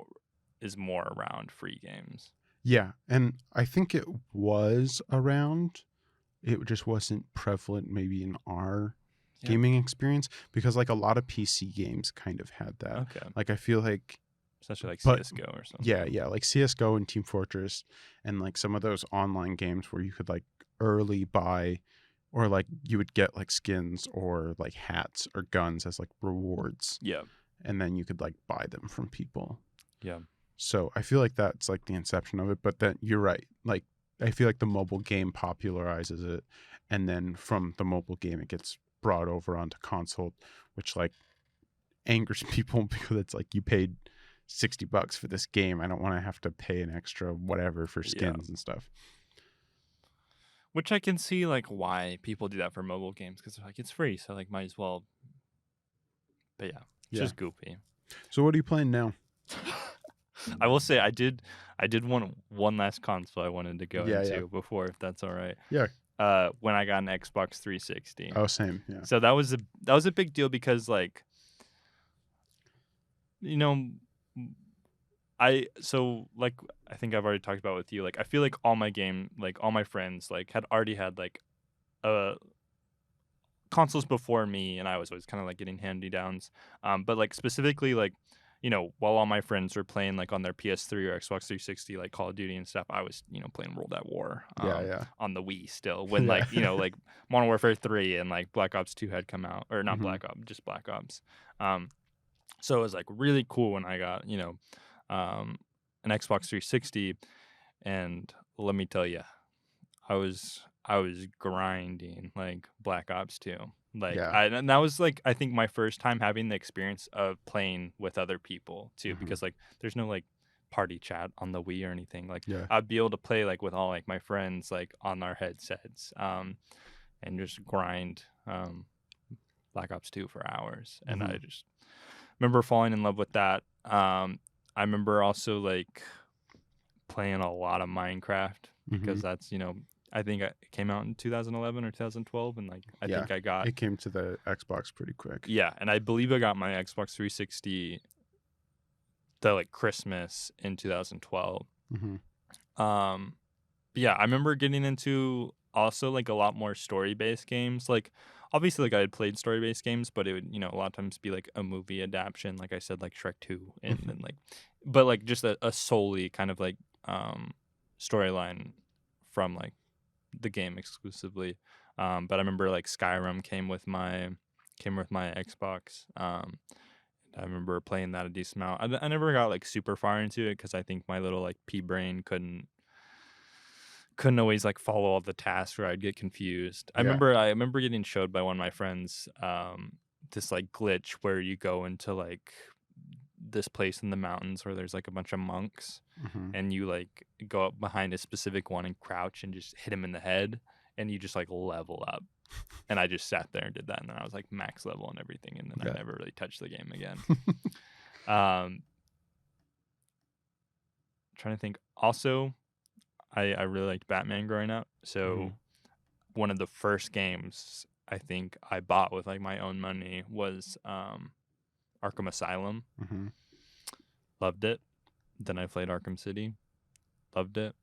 is more around free games. Yeah. And I think it was around, it just wasn't prevalent maybe in our Yeah. gaming experience because like a lot of PC games kind of had that. Okay. Like I feel like, Especially like but CS:GO or yeah, something. yeah, like CS:GO and Team Fortress and like some of those online games where you could like early buy or like you would get like skins or like hats or guns as like rewards Yeah. and then you could like buy them from people. Yeah. So I feel like that's like the inception of it, but then you're right. Like I feel like the mobile game popularizes it and then from the mobile game it gets brought over onto console, which like angers people because it's like you paid $60 for this game. I don't want to have to pay an extra whatever for Yeah. skins and stuff. Which I can see like why people do that for mobile games because they're like it's free, so like might as well. But yeah, it's Yeah. just goofy. So what are you playing now? I will say I did want one last console I wanted to go Yeah, yeah. into before, if that's all right. Yeah. When I got an Xbox 360. Oh, same. Yeah. So that was a big deal because like you know like I think I've already talked about with you, like I feel like all my friends like had already had like uh consoles before me, and I was always kind of like getting handy downs. But like specifically like while all my friends were playing like on their PS3 or Xbox 360 like Call of Duty and stuff, I was playing World at War Yeah, yeah. on the Wii still when Yeah. like like Modern Warfare 3 and like Black Ops 2 had come out, or not Hmm. Black Ops, just Black Ops. Um so it was like really cool when I got um an Xbox 360, and let me tell you, I was grinding like Black Ops 2. Like Yeah. and that was like I think my first time having the experience of playing with other people too, Hmm. because like there's no like party chat on the Wii or anything. Like Yeah. I'd be able to play like with all like my friends like on our headsets and just grind Black Ops 2 for hours. And Hmm. I just remember falling in love with that. I remember also like playing a lot of Minecraft Hmm. because that's I think it came out in 2011 or 2012, and like I Yeah. think I got It came to the Xbox pretty quick. yeah, and I believe I got my Xbox 360 the like Christmas in 2012. Hmm. But yeah, I remember getting into also like a lot more story based games. Like obviously, like, I had played story-based games, but it would, a lot of times be, like, a movie adaptation, like I said, like Shrek 2, and Mhm. then, like but, like, just a solely kind of, like, storyline from, like, the game exclusively. But I remember, like, Skyrim came with my Xbox. I remember playing that a decent amount. I never got, like, super far into it because I think my little, like, pea brain couldn't always, like, follow all the tasks, or I'd get confused. I Yeah. remember I remember getting showed by one of my friends, this, like, glitch where you go into, like, this place in the mountains where there's, like, a bunch of monks, Mhm. and you, like, go up behind a specific one and crouch and just hit him in the head, and you just, like, level up. And I just sat there and did that, and then I was, like, max level and everything, and then I Yeah. never really touched the game again. Um, Trying to think. Also, I really liked Batman growing up, so Mhm. one of the first games I think I bought with, like, my own money was, Arkham Asylum. Mhm. Loved it. Then I played Arkham City. Loved it.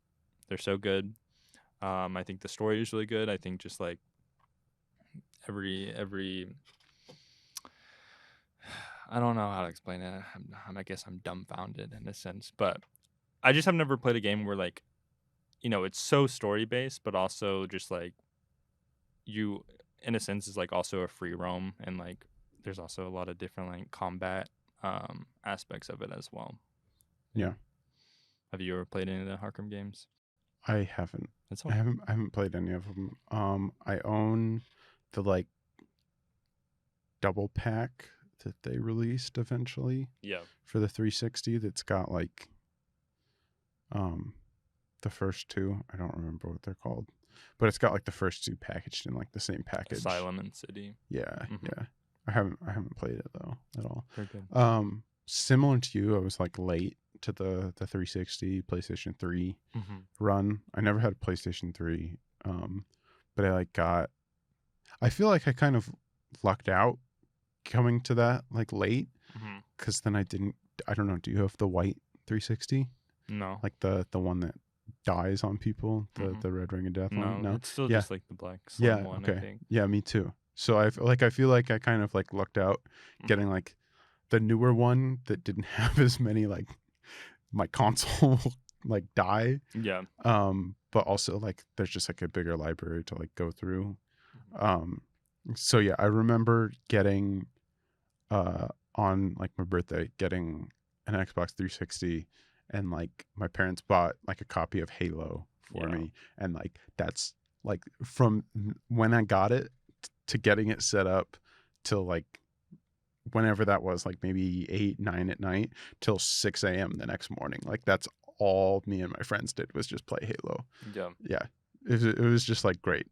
They're so good. I think the story is really good. I think just, like, every I don't know how to explain it. I guess I'm dumbfounded in a sense, but I just have never played a game where, like, it's so story based, but also just, like, you, in a sense, is, like, also a free roam, and, like, there's also a lot of different, like, combat aspects of it as well. Yeah. Yeah. Have you ever played any of the Arkham games? I haven't. That's I okay. haven't. I haven't played any of them. I own the like double pack that they released eventually Yeah. for the 360. That's got like um the first two. I don't remember what they're called, but it's got like the first two packaged in like the same package. Asylum and City. Yeah, Mm-hmm. yeah. I haven't played it though at all. Very good. Similar to you, I was like late to the 360 PlayStation 3 Mm-hmm. run. I never had a PlayStation 3. But I like got I feel like I kind of lucked out coming to that like late Mm-hmm. cuz then I don't know, do you have the white 360? No. Like the one that dies on people, the Mm-hmm. the red ring of death one? No, No. it's still Yeah. just, like, the black slim Yeah, one, I okay. think. Yeah, me too. So I feel like I kind of like lucked out Mm-hmm. getting like the newer one that didn't have as many like my console like die. Yeah. But also like there's just like a bigger library to like go through. Mm-hmm. Um so yeah, I remember getting uh on like my birthday getting an Xbox 360, and like my parents bought like a copy of Halo for Yeah. me, and like that's like from when I got it to getting it set up till like whenever that was, like maybe 8 9 at night till 6 a.m. the next morning, like that's all me and my friends did was just play Halo. Yeah. Yeah, it was just like great.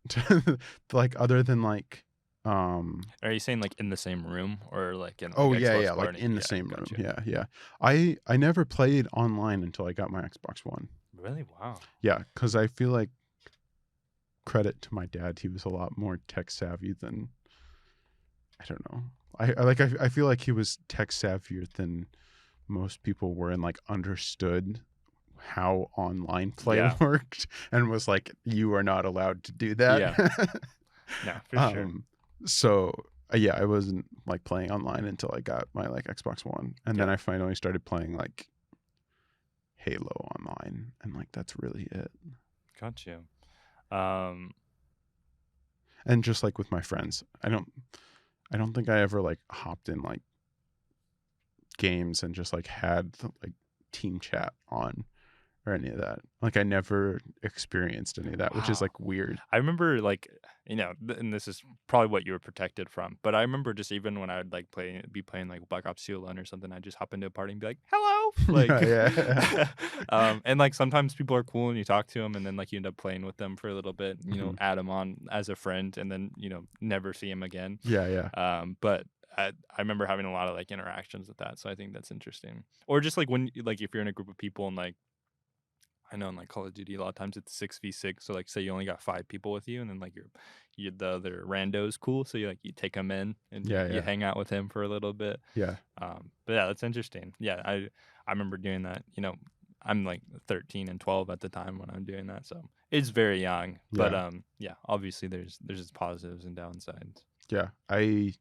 Like other than like Are you saying, like, in the same room, or, like, in, like, oh yeah, Xbox yeah, like party? in the Yeah, same room. gotcha. Yeah, yeah. I never played online until I got my Xbox One. Really? Wow. Yeah, because I feel like, credit to my dad, he was a lot more tech savvy than, I don't know. I feel like he was tech savvier than most people were, and like understood how online play Yeah. worked, and was like, you are not allowed to do that. Yeah. No, for sure. um so yeah, I wasn't like playing online until I got my like Xbox One, and then Yeah. I finally started playing like Halo online, and like that's really it. Got you. Um, And just like with my friends, I don't think I ever like hopped in like games and just like had like team chat on or any of that. Like I never experienced any of that, which is wow. like weird. I remember, like, and this is probably what you were protected from, but I remember just even when I would, like, be playing, like, Black Ops 2 alone or something, I'd just hop into a party and be like, "Hello!" Yeah, Like, yeah. and, like, sometimes people are cool and you talk to them, and then, like, you end up playing with them for a little bit, Mhm. add them on as a friend, and then, never see them again. Yeah, yeah. But I remember having a lot of, like, interactions with that, so I think that's interesting. Or just, like, when, like, if you're in a group of people and, like, I know in, like, Call of Duty, a lot of times it's 6v6. So, like, say you only got 5 people with you, and then, like, the other rando's cool. So you take him in and Yeah, you yeah. hang out with him for a little bit. Yeah. But yeah, that's interesting. Yeah, I remember doing that. I'm like 13 and 12 at the time when I'm doing that, so it's very young. But Yeah. yeah, obviously there's its positives and downsides. Yeah, I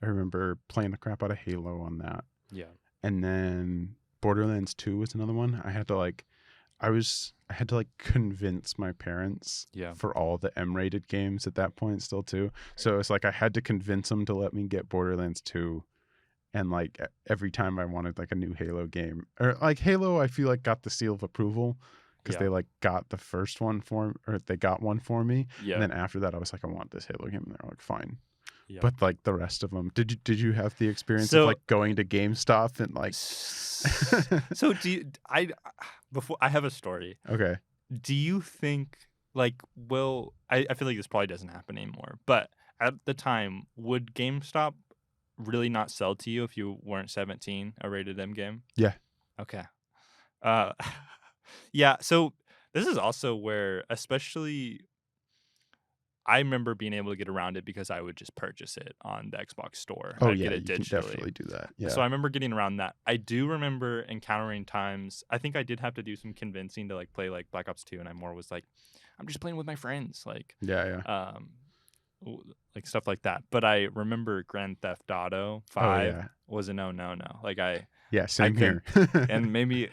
remember playing the crap out of Halo on that, Yeah. and then Borderlands 2 was another one. I had to like convince my parents Yeah. for all the M-rated games at that point still too. So it's like I had to convince them to let me get Borderlands 2, and like every time I wanted like a new Halo game, or like Halo, I feel like got the seal of approval because Yeah. they like got the first one or they got one for me, and Yeah. then after that I was like, I want this Halo game, and they're like, fine. Yeah. But like the rest of them, did you have the experience of So like going to GameStop and like so do you, I before I have a story. okay, Do you think like I feel like this probably doesn't happen anymore, but at the time, would GameStop really not sell to you if you weren't 17 a rated M game? yeah, Okay. Uh yeah, so this is also where especially I remember being able to get around it because I would just purchase it on the Xbox store. oh I'd yeah, get it you can digitally. definitely do that. So Yeah, I remember getting around that. I do remember encountering times I think I did have to do some convincing to, like, play, like, Black Ops 2, and I more was like, "I'm just playing with my friends," yeah, yeah. um, like, stuff like that. But I remember Grand Theft Auto Oh 5 yeah, was a no, no, no. Like, yeah. I Same couldn't here. and maybe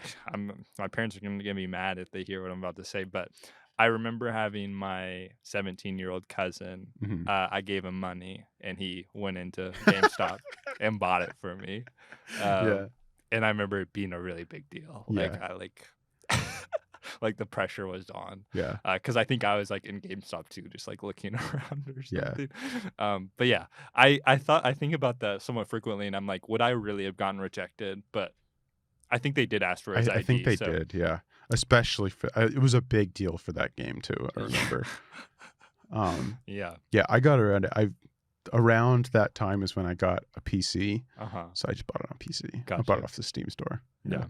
my parents are gonna get me mad if they hear what I'm about to say, but I remember having my 17-year-old cousin, Mhm. I gave him money, and he went into GameStop and bought it for me, Yeah, and I remember it being a really big deal, yeah, like, the pressure was on, yeah, because I think I was, like, in GameStop too, just, like, looking around or yeah. something, but yeah, I think about that somewhat frequently, and I'm like, "Would I really have gotten rejected?" But I think they did ask for his I think ID, they so did. Yeah, especially for it was a big deal for that game too. I yeah. remember. Um, Yeah. yeah, I got around it. I around that time is when I got a PC, Uh-huh. so I just bought it on PC. I bought it Gotcha. off the Steam store. Yeah. Yeah.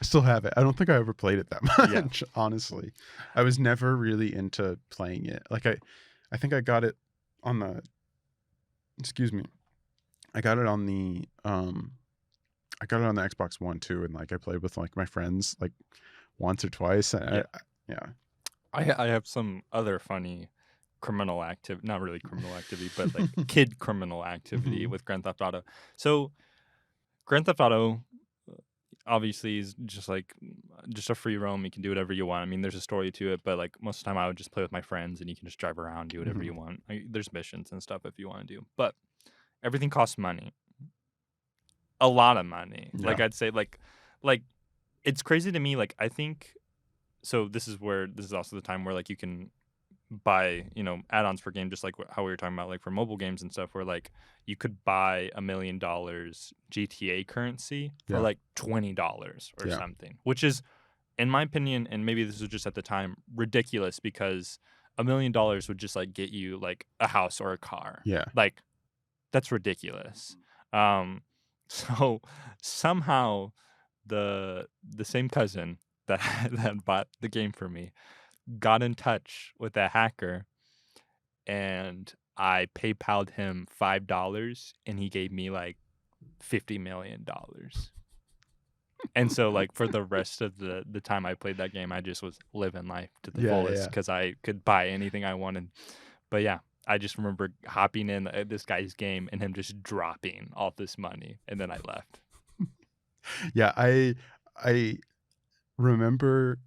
I still have it. I don't think I ever played it that Yeah. much, honestly. I was never really into playing it. Like I think I got it on the excuse me. I got it on the I got it on the Xbox One too, and like I played with like my friends like once or twice. Yeah. Yeah. I have some other funny criminal activity, not really criminal activity, but, like, kid criminal activity Hmm. with Grand Theft Auto. So, Grand Theft Auto, obviously, is just, like, just a free roam, you can do whatever you want. I mean, there's a story to it, but, like, most of the time, I would just play with my friends, and you can just drive around, do whatever Hmm. you want. There's missions and stuff if you wanna do, but everything costs money. A lot of money. Like, Yeah. I'd say, like, it's crazy to me, like, I think so this is also the time where, like, you can buy, add-ons for game just like how we were talking about, like, for mobile games and stuff where, like, you could buy $1 million GTA currency for, Yeah. like, $20 or Yeah. something, which is, in my opinion, and maybe this was just at the time, ridiculous because $1 million would just, like, get you, like, a house or a car. Yeah. Like, that's ridiculous. Um, so somehow the same cousin that that bought the game for me got in touch with a hacker, and I PayPal'd him $5, and he gave me, like, $50 million. And so, like, for the rest of the time I played that game, I just was living life to the Yeah. fullest Yeah. because I could buy anything I wanted. But yeah, I just remember hopping in this guy's game and him just dropping all this money, and then I left. Yeah. I remember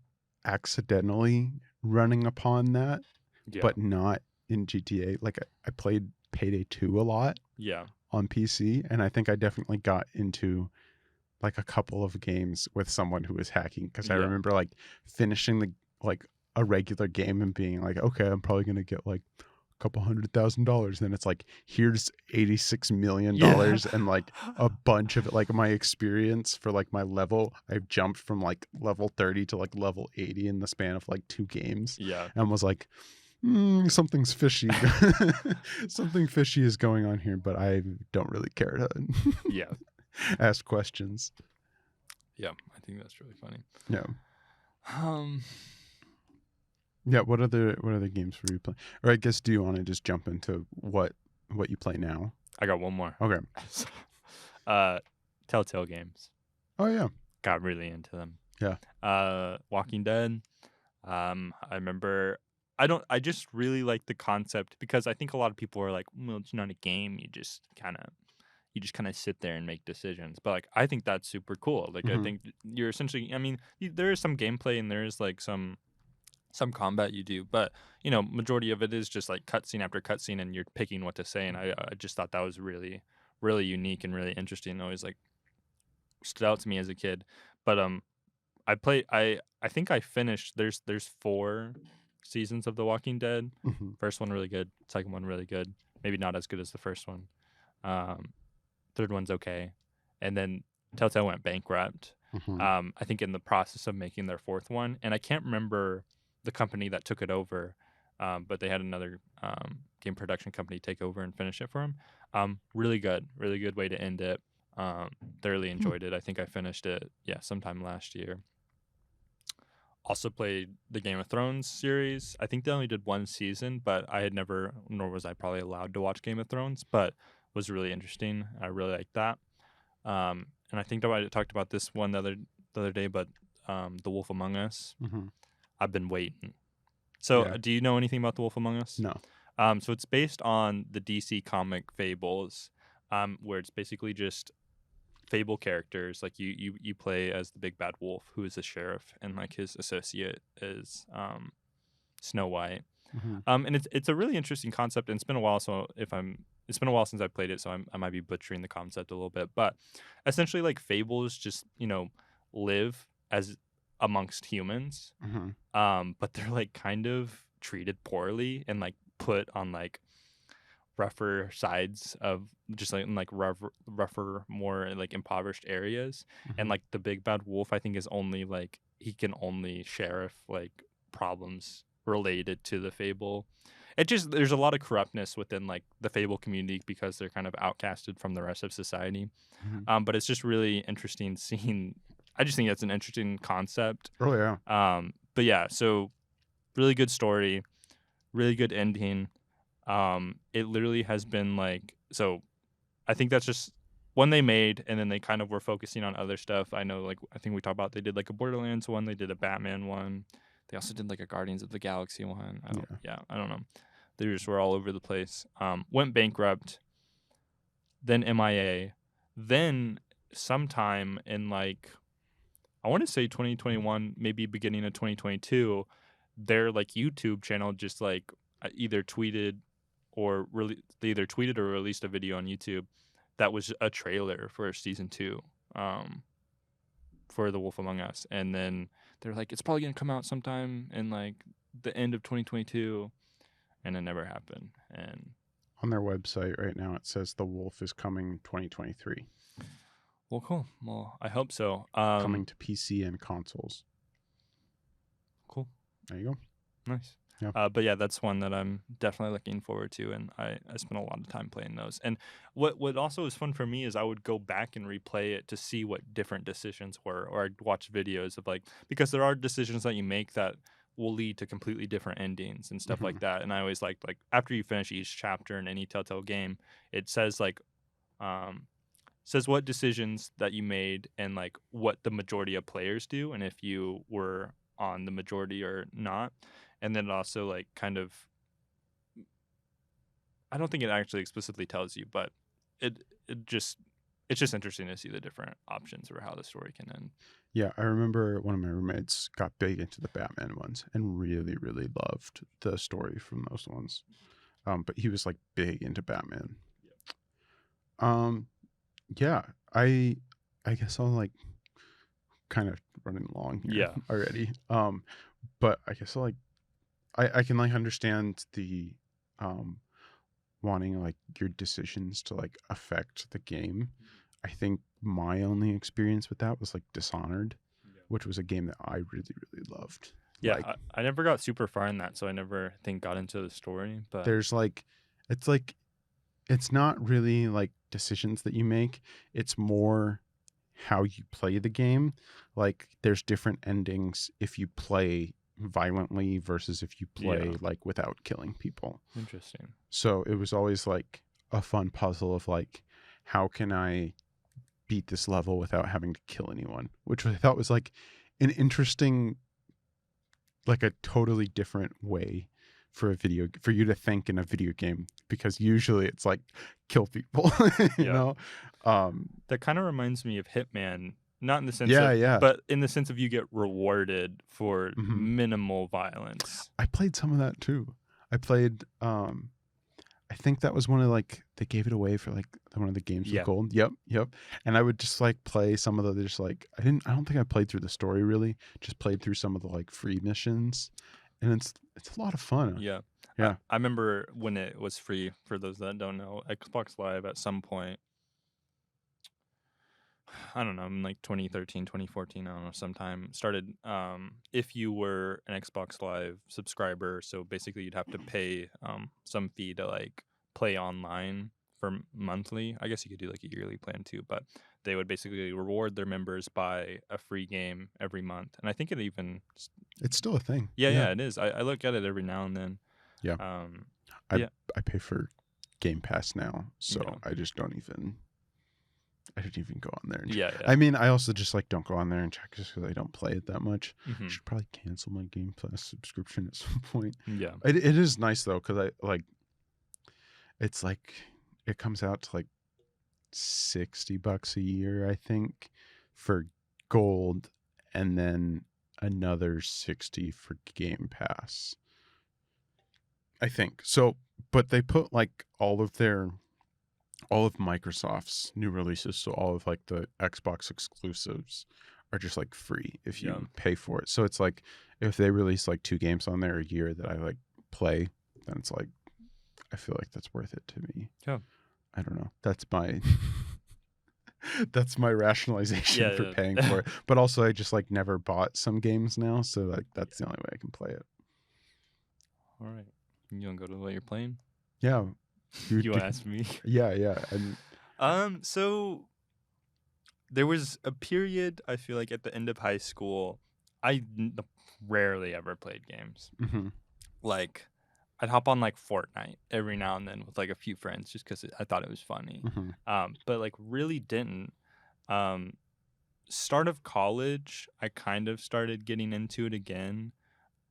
accidentally running upon that, Yeah. but not in GTA. Like I played Payday 2 a lot Yeah. on PC, and I think I definitely got into like a couple of games with someone who was hacking because I Yeah. remember like finishing the like a regular game and being like, okay, I'm probably gonna get like a couple $100,000. Then it's like here's $86 million Yeah. and like a bunch of it. Like my experience for like my level, I've jumped from like level 30 to like level 80 in the span of like 2 games, Yeah. and was like, something's fishy. Something fishy is going on here, but I don't really care to Yeah. ask questions. Yeah. I think that's really funny. Yeah. Um, Yeah, what other games were you playing? Or I guess do you want to just jump into what you play now? I got one more. Okay. uh, Telltale games. Oh yeah. Got really into them. Yeah. Walking Dead. I remember I just really like the concept because I think a lot of people are like, well, it's not a game. You just kind of sit there and make decisions. But like, I think that's super cool. Like, I Hmm. think you're essentially, I mean, there is some gameplay and there is like some combat you do, but majority of it is just like cutscene after cutscene, and you're picking what to say. And I just thought that was really, really unique and really interesting. Always like stood out to me as a kid. But I think I finished. There's 4 seasons of The Walking Dead. Hmm. First one really good. Second one really good. Maybe not as good as the first one. Um, Third one's okay, and then Telltale went bankrupt. Hmm. I think in the process of making their 4th one, and I can't remember the company that took it over, but they had another game production company take over and finish it for them. Really good way to end it. Thoroughly enjoyed it. I think I finished it, sometime last year. Also played the Game of Thrones series. I think they only did 1 season, but I had never, nor was I probably allowed to watch Game of Thrones, but was really interesting. I really liked that. And I think I talked about this one the other day, but The Wolf Among Us. Hmm. I've been waiting. So, Yeah. do you know anything about The Wolf Among Us? No. So it's based on the DC comic Fables, where it's basically just Fable characters. Like you play as the big bad wolf, who is a sheriff, and like his associate is Snow White. Hmm. And it's a really interesting concept, and it's been a while. So it's been a while since I played it, so I might be butchering the concept a little bit. But essentially, like fables, just live as amongst humans, Hmm. but they're like kind of treated poorly and like put on like rougher sides of just like in like rougher, more like impoverished areas. And Hmm. like the big bad wolf, I think is only like he can only sheriff like problems related to the fable. It just there's a lot of corruptness within like the fable community because they're kind of outcasted from the rest of society. Hmm. But it's just really interesting seeing. I just think that's an interesting concept. Oh yeah. But yeah, so really good story, really good ending. It literally has been like so. I think that's just one they made, and then they kind of were focusing on other stuff. I know, like I think we talked about they did like a Borderlands one, they did a Batman one, they also did like a Guardians of the Galaxy one. Yeah. I don't know. They just were all over the place. Went bankrupt, then MIA, then sometime in like I want to say 2021, maybe beginning of 2022, their like YouTube channel just like either tweeted they either tweeted or released a video on YouTube that was a trailer for season 2 um, for The Wolf Among Us, and then they're like, it's probably gonna come out sometime in like the end of 2022, and it never happened. And On their website right now, it says The Wolf is coming 2023, well, cool. Well, I hope so. coming to PC and consoles. Cool. There you go. Nice. Yeah. But yeah, that's one that I'm definitely looking forward to, and I spent a lot of time playing those. And what also was fun for me is I would go back and replay it to see what different decisions were, or I'd watch videos of like because there are decisions that you make that will lead to completely different endings and stuff Hmm. like that. And I always liked like after you finish each chapter in any Telltale game, it says like um says what decisions that you made and like what the majority of players do, and if you were on the majority or not. And then it also like kind of I don't think it actually explicitly tells you, but it just it's just interesting to see the different options or how the story can end. Yeah, I remember one of my roommates got big into the Batman ones and really, really loved the story from those ones. But he was like big into Batman. Um, yeah, I guess I'll like kind of running along here Yeah. already. But I guess I'll like I can like understand the um wanting like your decisions to like affect the game. I think my only experience with that was like Dishonored, which was a game that I really, really loved. Yeah, Like I never got super far in that, so I never think got into the story. But there's like it's not really like decisions that you make. It's more how you play the game. Like there's different endings if you play violently versus if you play yeah, like without killing people. interesting. So it was always like a fun puzzle of like, how can I beat this level without having to kill anyone? Which I thought was like an interesting, like a totally different way for you to think in a video game, because usually it's like kill people, you Yeah. know. Um, That kind of reminds me of Hitman, not in the sense yeah, of, yeah. but in the sense of you get rewarded for hmm minimal violence. I played some of that too. I played. I think that was one of like they gave it away for like one of the games with Yeah. gold. Yep, yep. And I would just like play some of the just like I don't think I played through the story really. Just played through some of the like free missions, and it's a lot of fun. Yeah. I, Yeah. I remember when it was free, for those that don't know, Xbox Live at some point, I don't know, in like 2013, 2014, I don't know, sometime started, if you were an Xbox Live subscriber, so basically you'd have to pay some fee to like play online for monthly. I guess you could do like a yearly plan too, but they would basically reward their members by a free game every month. And I think it even, It's still a thing. yeah, Yeah. yeah, it is. I look at it every now and then. Yeah. Um, I but yeah, I pay for Game Pass now, so yeah, I don't even go on there and yeah, I yeah. mean, I also just like don't go on there and check just because I don't play it that much. I hmm should probably cancel my Game Pass subscription at some point. Yeah. It is nice though, because I like it's like it comes out to like $60 a year, I think, for gold, and then another 60 for Game Pass, I think. So, but they put like all of Microsoft's new releases, so all of like the Xbox exclusives are just like free if Yeah. you pay for it. So it's like if they release like 2 games on there a year that I like play, then it's like I feel like that's worth it to me. Yeah. I don't know. That's my that's my rationalization for Yeah, paying yeah. for it. But also I just like never bought some games now, so like that's the only way I can play it. All right. You want to go to what you're playing? Yeah. You You do, want to ask me? yeah, yeah. And So there was a period, I feel like at the end of high school, rarely ever played games. mhm, Like, I'd hop on like Fortnite every now and then with like a few friends just because I thought it was funny. mhm. But like really didn't. Um, Start of college, I kind of started getting into it again.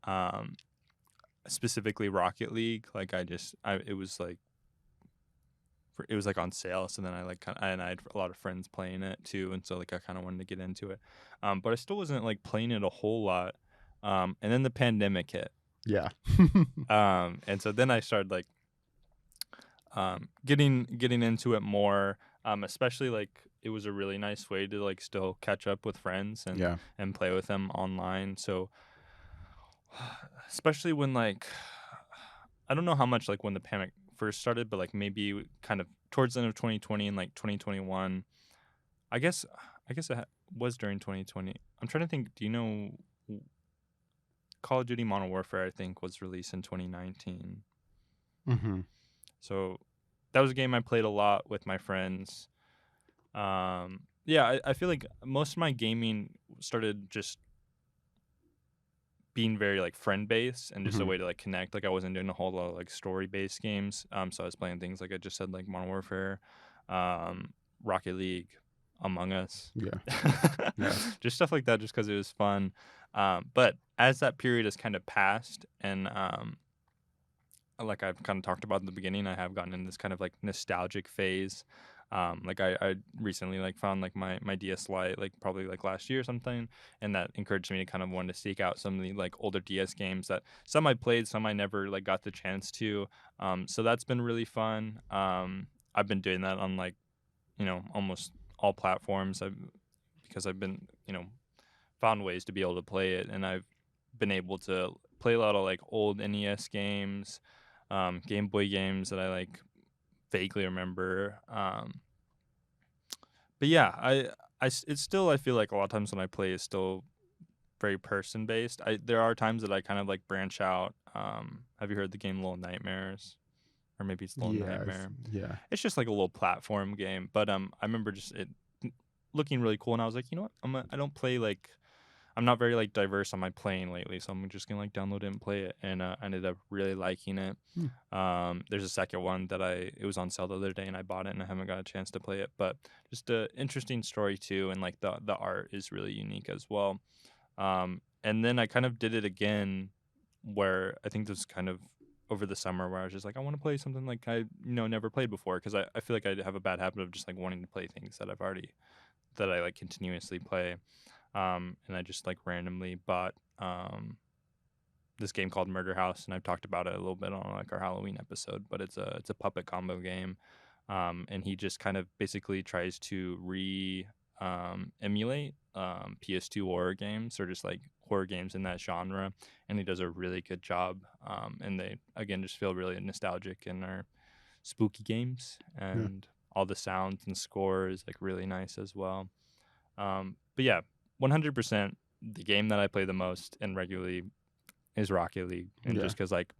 Um, Specifically Rocket League. Like it was like it was like on sale, so then I like and I had a lot of friends playing it too, and so like I kind of wanted to get into it, but I still wasn't like playing it a whole lot, and then the pandemic hit, Yeah. and so then I started like getting into it more, especially like it was a really nice way to like still catch up with friends Yeah. and play with them online. So especially when like I don't know how much like when the panic first started, but like maybe kind of towards the end of 2020 and like 2021. I guess was during 2020. I'm trying to think. Do you know Call of Duty Modern Warfare? I think was released in 2019. Mhm. So that was a game I played a lot with my friends. Yeah, I feel like most of my gaming started just being very like friend based and just a Mhm. way to like connect. Like I wasn't doing a whole lot of like story based games. So I was playing things like I just said, like Modern Warfare, Rocket League, Among Us, Yeah. Yeah. just stuff like that, just because it was fun. But as that period has kind of passed, and like I've kind of talked about in the beginning, I have gotten in this kind of like nostalgic phase. Like I recently like found like my DS Lite like probably like last year or something, and that encouraged me to kind of want to seek out some of the like older DS games that some I played, some I never like got the chance to. So that's been really fun. I've been doing that on like almost all platforms. Because I've been found ways to be able to play it, and I've been able to play a lot of like old NES games, Game Boy games that I like vaguely remember. But yeah, it's still, I feel like a lot of times when I play is still very person based. There are times that I kind of like branch out. Have you heard the game Little Nightmares? Or maybe it's Little Yeah. Nightmare. Yeah. It's just like a little platform game. But I remember just it looking really cool, and I was like, you know what? I don't play like I'm not very like diverse on my playing lately, so I'm just gonna like download it and play it, and I ended up really liking it. Hmm. There's a second one that it was on sale the other day, and I bought it, and I haven't got a chance to play it, but just a interesting story too, and like the art is really unique as well. And then I kind of did it again, where I think this kind of over the summer where I was just like, I want to play something like I never played before, because I feel like I have a bad habit of just like wanting to play things that I like continuously play. And I just like randomly bought this game called Murder House, and I've talked about it a little bit on like our Halloween episode, but it's a puppet combo game. And he just kind of basically tries to emulate PS2 horror games, or just like horror games in that genre, and he does a really good job. And they again just feel really nostalgic and are spooky games, Yeah. and all the sounds and score is like really nice as well. But yeah, 100% the game that I play the most and regularly is Rocket League, and Yeah. just because like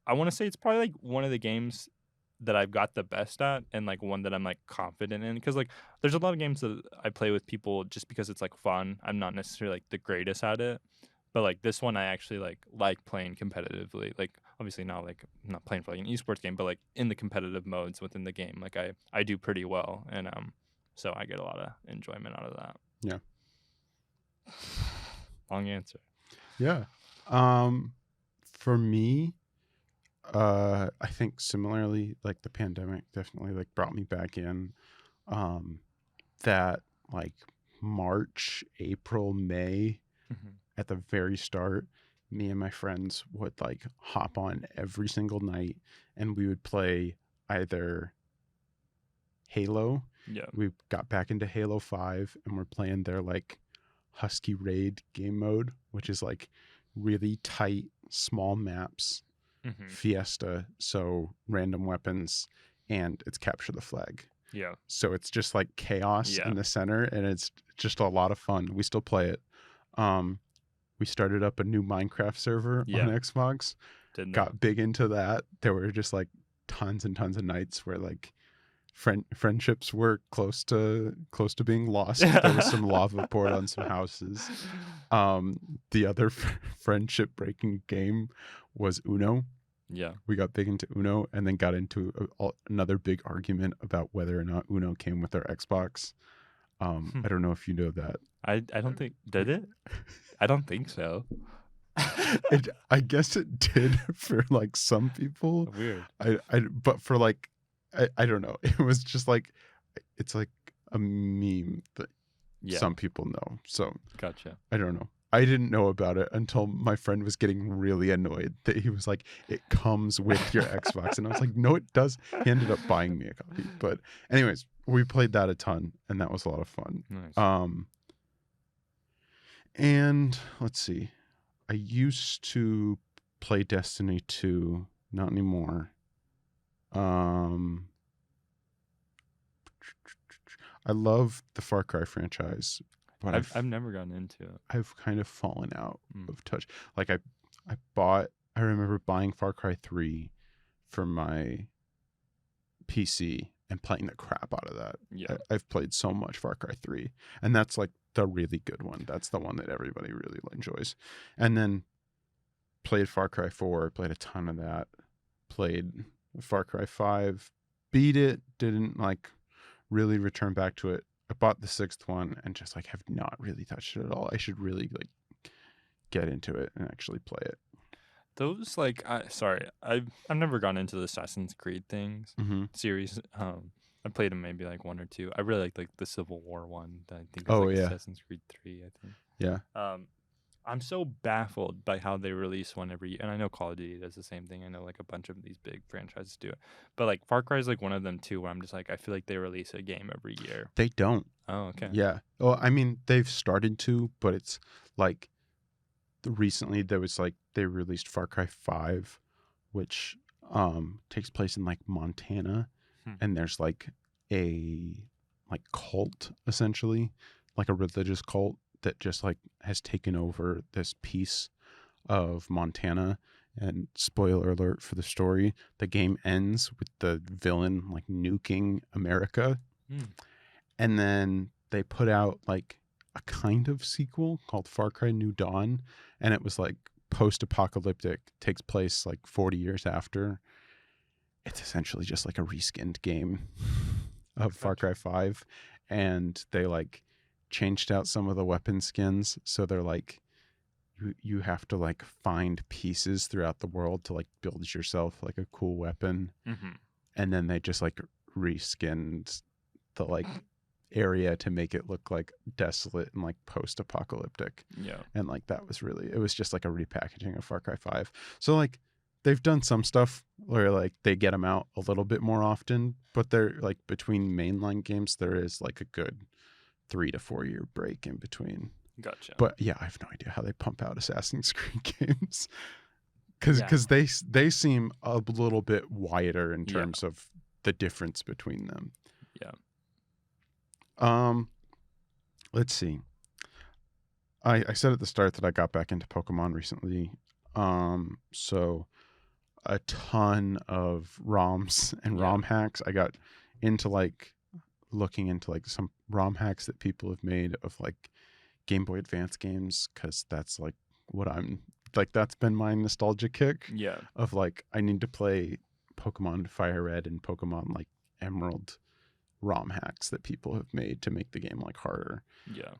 I want to say it's probably like one of the games that I've got the best at, and like one that I'm like confident in, because like there's a lot of games that I play with people just because it's like fun. I'm not necessarily like the greatest at it, but like this one I actually like playing competitively. Like obviously not like I'm not playing for like an esports game, but like in the competitive modes within the game, like I do pretty well, and so I get a lot of enjoyment out of that. Yeah. Long answer. Yeah. For me, I think similarly, like the pandemic definitely like brought me back in. That like March, April, May, Mm-hmm. at the very start, me and my friends would like hop on every single night, and we would play either Halo. Yeah. We got back into Halo 5, and we're playing their like Husky Raid game mode, which is like really tight, small maps, Mm-hmm. Fiesta, so random weapons, and it's capture the flag. Yeah. So it's just like chaos Yeah. in the center, and it's just a lot of fun. We still play it. We started up a new Minecraft server Yeah. on Xbox, Didn't know. got big into that. There were just like tons and tons of nights where like friendships were close to being lost. There was some lava poured on some houses. The other friendship breaking game was Uno. Yeah. We got big into Uno, and then got into another big argument about whether or not Uno came with our Xbox. I don't know if you know that. I don't think did it. I don't think so. I guess it did for like some people. Weird. But for like, I don't know. It was just like, it's like a meme that Yeah. some people know. So Gotcha. I don't know. I didn't know about it until my friend was getting really annoyed that he was like, it comes with your Xbox. And I was like, no, it does. He ended up buying me a copy. But anyways, we played that a ton, and that was a lot of fun. Nice. And let's see. I used to play Destiny 2, not anymore. I love the Far Cry franchise, but I've never gotten into it. I've kind of fallen out of touch. Like I remember buying Far Cry 3 for my PC and playing the crap out of that. Yeah. I've played so much Far Cry 3, and that's like the really good one. That's the one that everybody really enjoys. And then played Far Cry 4, played a ton of that. Played Far Cry 5, beat it, didn't like really return back to it. I bought the 6th one and just like have not really touched it at all. I should really like get into it and actually play it. Those like I've never gone into the Assassin's Creed things series. I played them maybe like one or two. I really like the Civil War one that I think is like Assassin's Creed 3, I think. Yeah. I'm so baffled by how they release one every year. And I know Call of Duty does the same thing. I know like a bunch of these big franchises do it. But like Far Cry is like one of them too, where I'm just like, I feel like they release a game every year. They don't. Oh, okay. Yeah. Well, I mean, they've started to, but it's like recently there was like they released Far Cry 5, which takes place in like Montana, and there's like a like cult, essentially, like a religious cult that just like has taken over this piece of Montana. And spoiler alert for the story, the game ends with the villain like nuking America. And then they put out like a kind of sequel called Far Cry New Dawn, and it was like post-apocalyptic, takes place like 40 years after. It's essentially just like a reskinned game of Far Cry 5, and they like changed out some of the weapon skins, so they're like you have to like find pieces throughout the world to like build yourself like a cool weapon, Mhm. and then they just like reskinned the like area to make it look like desolate and like post-apocalyptic. Yeah. And like that was really, it was just like a repackaging of Far Cry 5. So like they've done some stuff where like they get them out a little bit more often, but they're like between mainline games there is like a good 3 to 4 year break in between. Gotcha. But yeah, I have no idea how they pump out Assassin's Creed games Yeah. because they seem a little bit wider in Yeah. terms of the difference between them. Yeah. Um, let's see. I said at the start that I got back into Pokemon recently. So a ton of ROMs and Yeah. ROM hacks. I got into like looking into like some ROM hacks that people have made of like Game Boy Advance games, because that's like what I'm like, that's been my nostalgia kick Yeah. of like I need to play Pokemon Fire Red and Pokemon like Emerald ROM hacks that people have made to make the game like harder. Yeah.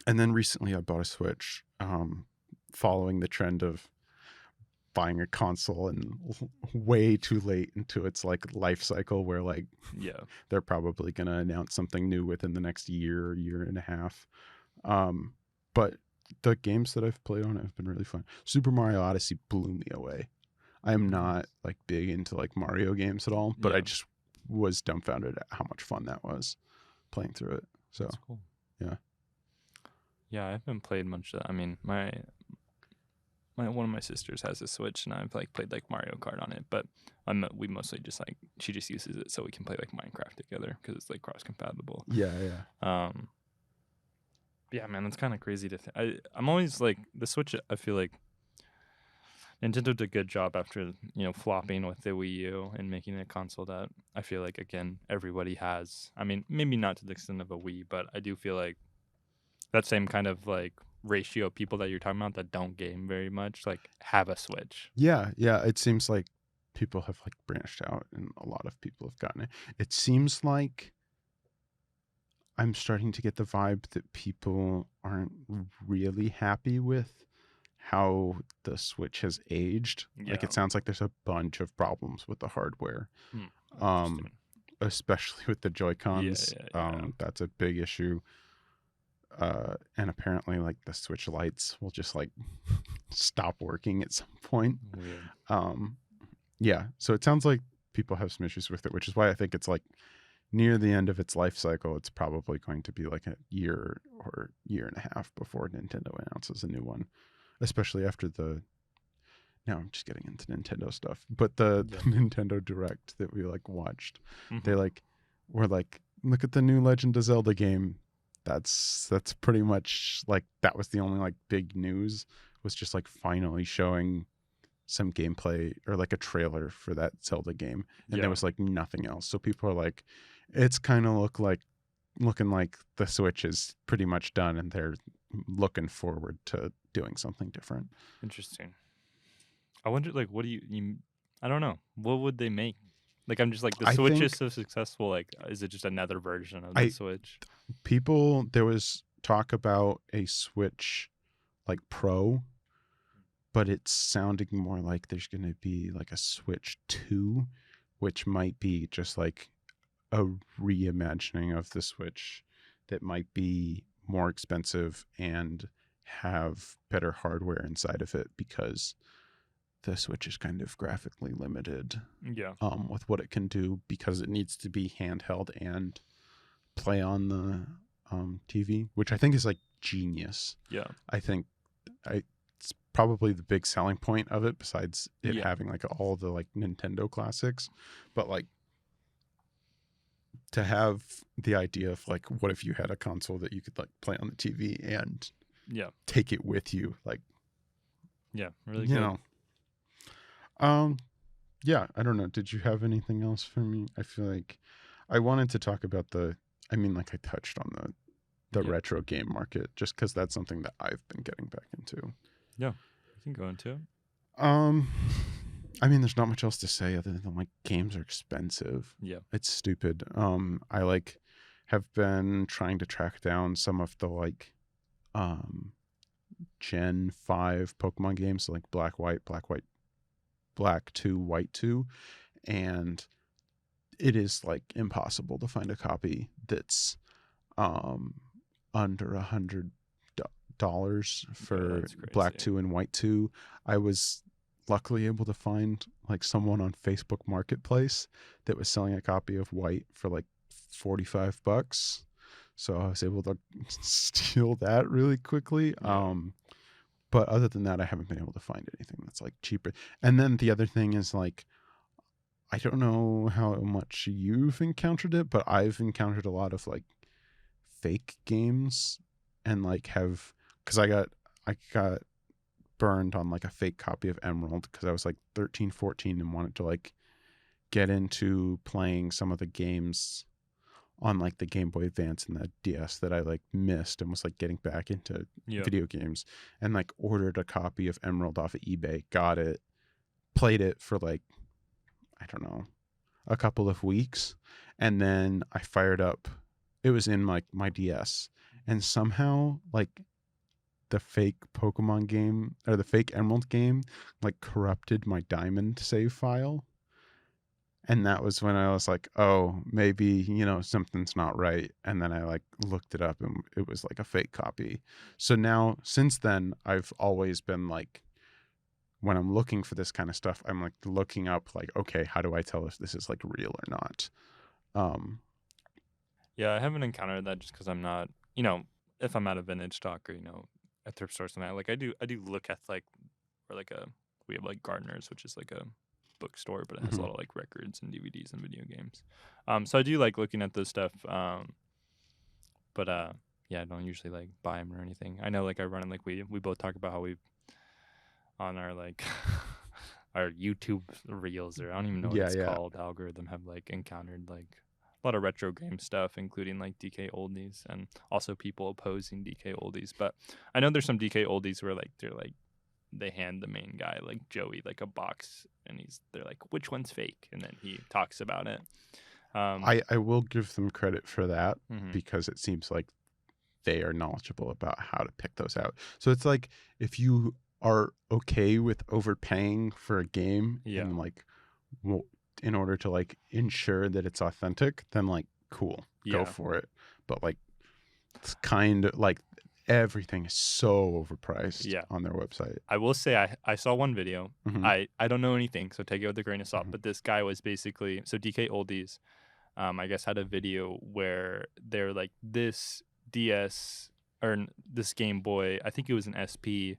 And then recently I bought a Switch, following the trend of buying a console and way too late into its like life cycle, where like Yeah. they're probably going to announce something new within the next year and a half. But the games that I've played on it have been really fun. Super Mario Odyssey blew me away. I am not like big into like Mario games at all, but I Yeah. just was dumbfounded at how much fun that was playing through it. So That's cool. yeah. Yeah, I haven't played much of that. I mean, my one of my sisters has a Switch, and I've like played like Mario Kart on it, but we mostly just like she just uses it so we can play like Minecraft together because it's like cross compatible. Yeah, yeah. Yeah, man, that's kind of crazy to think. I'm always like the Switch. I feel like Nintendo did a good job after flopping with the Wii U and making a console that I feel like again everybody has. I mean, maybe not to the extent of a Wii, but I do feel like that same kind of like ratio of people that you're talking about that don't game very much like have a Switch. Yeah, yeah. It seems like people have like branched out and a lot of people have gotten it. It seems like I'm starting to get the vibe that people aren't really happy with how the Switch has aged. Like Yeah. it sounds like there's a bunch of problems with the hardware. Interesting. Especially with the Yeah, Joy-Cons. yeah, yeah. That's a big issue. And apparently like the Switch lights will just like stop working at some point. Weird. Yeah, so it sounds like people have some issues with it, which is why I think it's like near the end of its life cycle. It's probably going to be like a year or year and a half before Nintendo announces a new one, especially after the, now I'm just getting into Nintendo stuff, but the Nintendo Direct that we like watched, they like were like, look at the new Legend of Zelda game. That's pretty much like, that was the only like big news, was just like finally showing some gameplay or like a trailer for that Zelda game, and there was like nothing else. So people are like, it's kind of looking like the Switch is pretty much done, and they're looking forward to doing something different. Interesting. I wonder, like, what do you I don't know. What would they make? Like, I'm just like, the Switch is so successful. Like, is it just another version of the Switch? There was talk about a Switch like Pro, but it's sounding more like there's going to be like a Switch 2, which might be just like a reimagining of the Switch that might be more expensive and have better hardware inside of it, because the Switch is kind of graphically limited with what it can do, because it needs to be handheld and play on the TV, which I think is like genius. Yeah. I think it's probably the big selling point of it, besides it having like all the like Nintendo classics. But like, to have the idea of like, what if you had a console that you could like play on the TV and take it with you, like, really good. Yeah, I don't know. Did you have anything else for me? I feel like I wanted to talk about I touched on the retro game market, just because that's something that I've been getting back into. Yeah, you can go into it. I mean, there's not much else to say other than like, games are expensive. Yeah. It's stupid. I like have been trying to track down some of the like Gen 5 Pokemon games, so like Black 2, White 2, and it is like impossible to find a copy that's um under $100 Yeah, for that's Black crazy. 2 and White 2. I was luckily able to find like someone on Facebook Marketplace that was selling a copy of White for like $45. So I was able to steal that really quickly. Yeah. But other than that, I haven't been able to find anything that's like cheaper. And then the other thing is like, I don't know how much you've encountered it, but I've encountered a lot of like fake games and like have, because I got burned on like a fake copy of Emerald because I was like 13, 14 and wanted to like get into playing some of the games on like the Game Boy Advance and the DS that I like missed, and was like getting back into Yeah. video games, and like ordered a copy of Emerald off of eBay, got it, played it for like, I don't know, a couple of weeks, and then I fired up, it was in like my DS, and somehow like the fake Pokemon game or the fake Emerald game like corrupted my Diamond save file. And that was when I was like, oh, maybe, something's not right. And then I like looked it up and it was like a fake copy. So now, since then, I've always been like, when I'm looking for this kind of stuff, I'm like looking up like, okay, how do I tell if this is like real or not? Um, Yeah, I haven't encountered that just because I'm not, if I'm at a vintage stock or, a thrift store or something, like I do look at like, or like we have like Gardner's, which is like a bookstore, but it has a mhm. lot of like records and DVDs and video games. So I do like looking at this stuff. But yeah, I don't usually like buy them or anything. I know like I run in like we both talk about how we on our like our YouTube reels, or I don't even know what Yeah, it's yeah. called, algorithm, have like encountered like a lot of retro game stuff, including like DK oldies and also people opposing DK oldies. But I know there's some DK oldies where like they hand the main guy like Joey like a box and they're like, which one's fake, and then he talks about it. I will give them credit for that Mhm. because it seems like they are knowledgeable about how to pick those out. So it's like, if you are okay with overpaying for a game Yeah, and like, well, in order to like ensure that it's authentic, then like cool, go yeah, for it. But like, it's kind of like everything is so overpriced yeah. on their website. I will say I saw one video. Hmm. I don't know anything, so take it with a grain of salt. Hmm. But this guy was basically, so DK Oldies, I guess, had a video where they're like, this DS this Game Boy, I think it was an SP,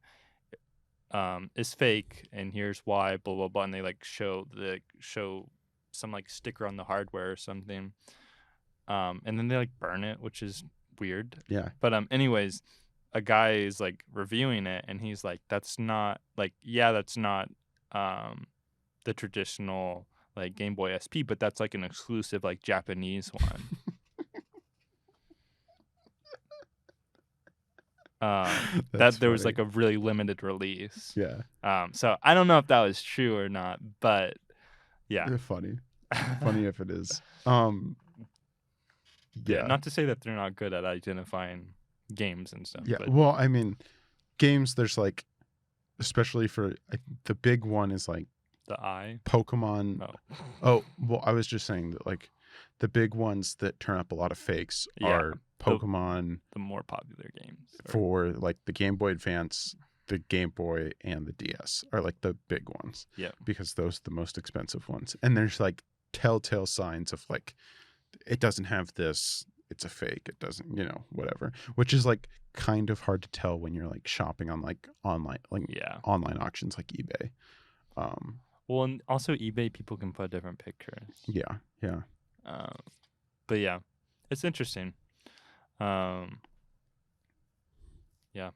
is fake, and here's why, blah blah blah, and they like show some like sticker on the hardware or something, and then they like burn it, which is weird. Yeah. But anyways, a guy is like reviewing it, and he's like, that's not like, yeah, that's not um the traditional like Game Boy SP, but that's like an exclusive like Japanese one. That's That there was funny. like a really limited release. Yeah. So I don't know if that was true or not, but yeah. Funny. Funny if it is. Yeah, Yeah. not to say that they're not good at identifying games and stuff, Yeah. but Well, I mean, games, there's like, especially for the big one is like the eye. Pokemon. Oh, Oh, well, I was just saying that like the big ones that turn up a lot of fakes yeah, are the Pokemon the more popular games. Or for like the Game Boy Advance, the Game Boy, and the DS are like the big ones yeah, because those are the most expensive ones. And there's like telltale signs of like, it doesn't have this, it's a fake, it doesn't, whatever, which is like kind of hard to tell when you're like shopping on like yeah. online auctions like eBay. Um, Well, and also eBay, people can put different pictures. yeah, yeah. Um, but yeah, it's interesting. Um, yeah.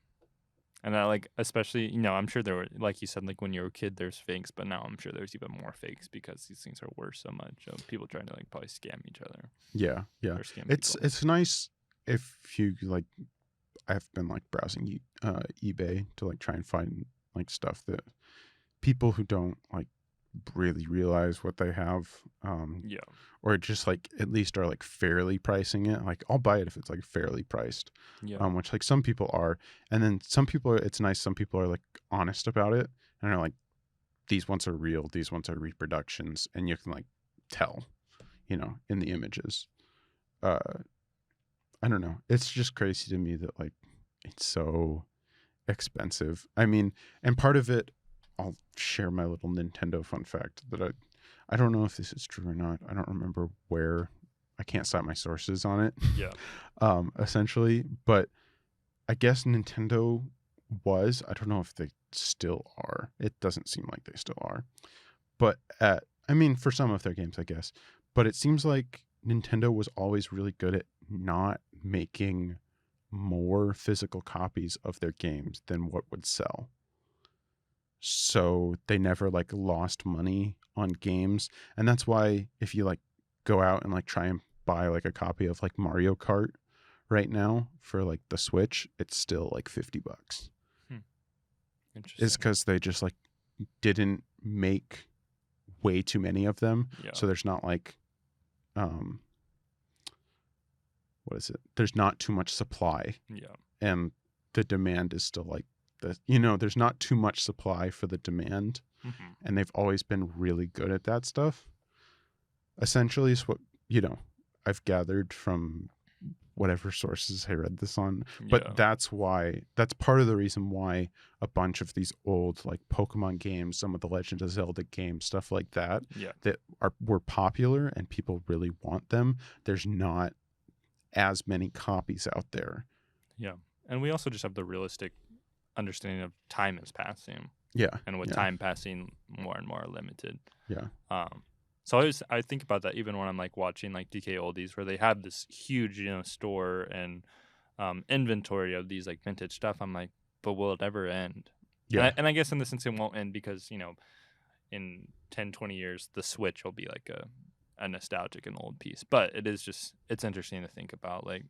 And I like, especially, I'm sure there were, like you said, like when you were a kid, there's fakes, but now I'm sure there's even more fakes because these things are worth so much of people trying to like probably scam each other Yeah, yeah. or scam It's people. it's nice if you like. I've been like browsing eBay to like try and find like stuff that people who don't like really realize what they have, Yeah. or just like at least are like fairly pricing it. Like I'll buy it if it's like fairly priced, Yeah. which like some people are, and then some people are, it's nice. Some people are like honest about it and are like, these ones are real, these ones are reproductions, and you can like tell, in the images. Uh, I don't know. It's just crazy to me that like it's so expensive. I mean, and part of it, I'll share my little Nintendo fun fact that I don't know if this is true or not. I don't remember where. I can't cite my sources on it. Yeah. Essentially, but I guess Nintendo was. I don't know if they still are. It doesn't seem like they still are. But I mean, for some of their games, I guess. But it seems like Nintendo was always really good at not making more physical copies of their games than what would sell. So they never like lost money on games. And that's why if you like go out and like try and buy like a copy of like Mario Kart right now for like the Switch, it's still like $50. Hmm. It's Interesting. because they just like didn't make way too many of them. Yeah. So there's not like what is it? There's not too much supply, Yeah. and the demand is still like there's not too much supply for the demand, Mm-hmm. and they've always been really good at that stuff. Essentially is what, I've gathered from whatever sources I read this on. But Yeah. that's part of the reason why a bunch of these old like Pokemon games, some of the Legend of Zelda games, stuff like that, Yeah. that were popular and people really want them. There's not as many copies out there. Yeah. And we also just have the realistic understanding of time is passing. Yeah. And with Yeah. time passing, more and more limited. Yeah. So I think about that even when I'm like watching like DK Oldies, where they have this huge store and inventory of these like vintage stuff. I'm like, but will it ever end? Yeah. And I guess in this sense it won't end because in 10, 20 years the Switch will be like a nostalgic and old piece. But it's interesting to think about, like,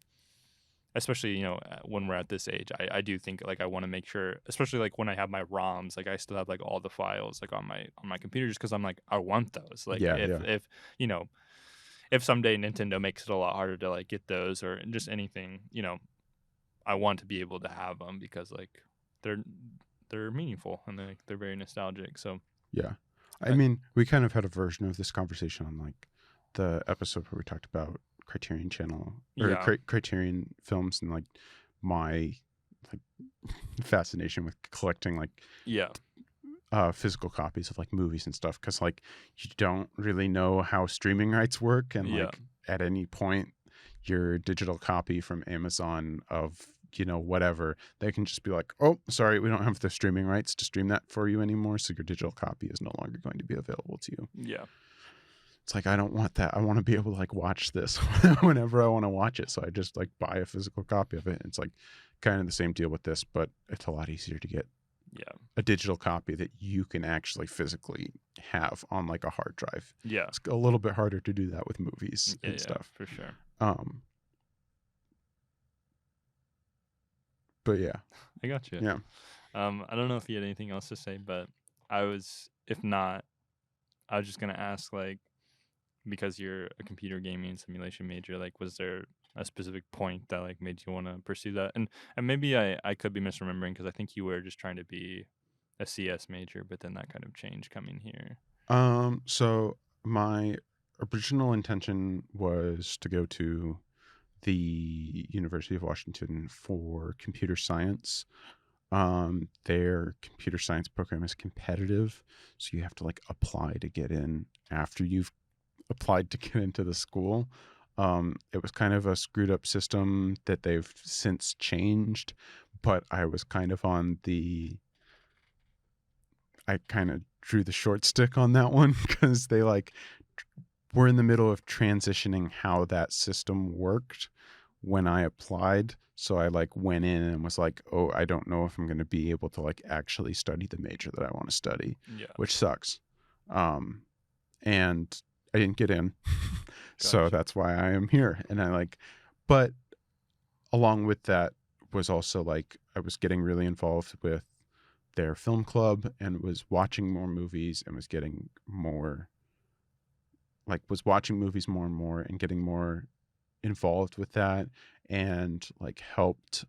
especially when we're at this age. I do think like I want to make sure, especially like when I have my ROMs, like I still have like all the files like on my computer, just because I'm like, I want those. Like Yeah. if you know if someday Nintendo makes it a lot harder to like get those or just anything, I want to be able to have them because like they're meaningful and they're very nostalgic. So Yeah. I mean, we kind of had a version of this conversation on like the episode where we talked about Criterion Channel or yeah, Criterion films and like my like fascination with collecting like yeah, physical copies of like movies and stuff, because like you don't really know how streaming rights work, and yeah, like at any point your digital copy from Amazon of whatever, they can just be like, oh, sorry, we don't have the streaming rights to stream that for you anymore, so your digital copy is no longer going to be available to you. yeah, It's like, I don't want that. I want to be able to like watch this whenever I want to watch it, so I just like buy a physical copy of it. It's like kind of the same deal with this, but it's a lot easier to get yeah, a digital copy that you can actually physically have on like a hard drive. yeah, It's a little bit harder to do that with movies and stuff. for sure. But yeah, I got you. yeah. I don't know if you had anything else to say, but if not, I was just gonna ask, like, because you're a computer gaming and simulation major, like, was there a specific point that like made you want to pursue that? And maybe I could be misremembering, because I think you were just trying to be a CS major, but then that kind of changed coming here. So my original intention was to go to the University of Washington for computer science. Their computer science program is competitive, so you have to like apply to get in after you've applied to get into the school. It was kind of a screwed up system that they've since changed, but I was kind of I kind of drew the short stick on that one, because they like were in the middle of transitioning how that system worked when I applied. So I like went in and was like, oh, I don't know if I'm going to be able to like actually study the major that I want to study, Yeah. which sucks. And I didn't get in. So Gotcha. that's why I am here. And but along with that was also like, I was getting really involved with their film club and was watching more movies and was getting more, like, was watching movies more and more and getting more involved with that, and like helped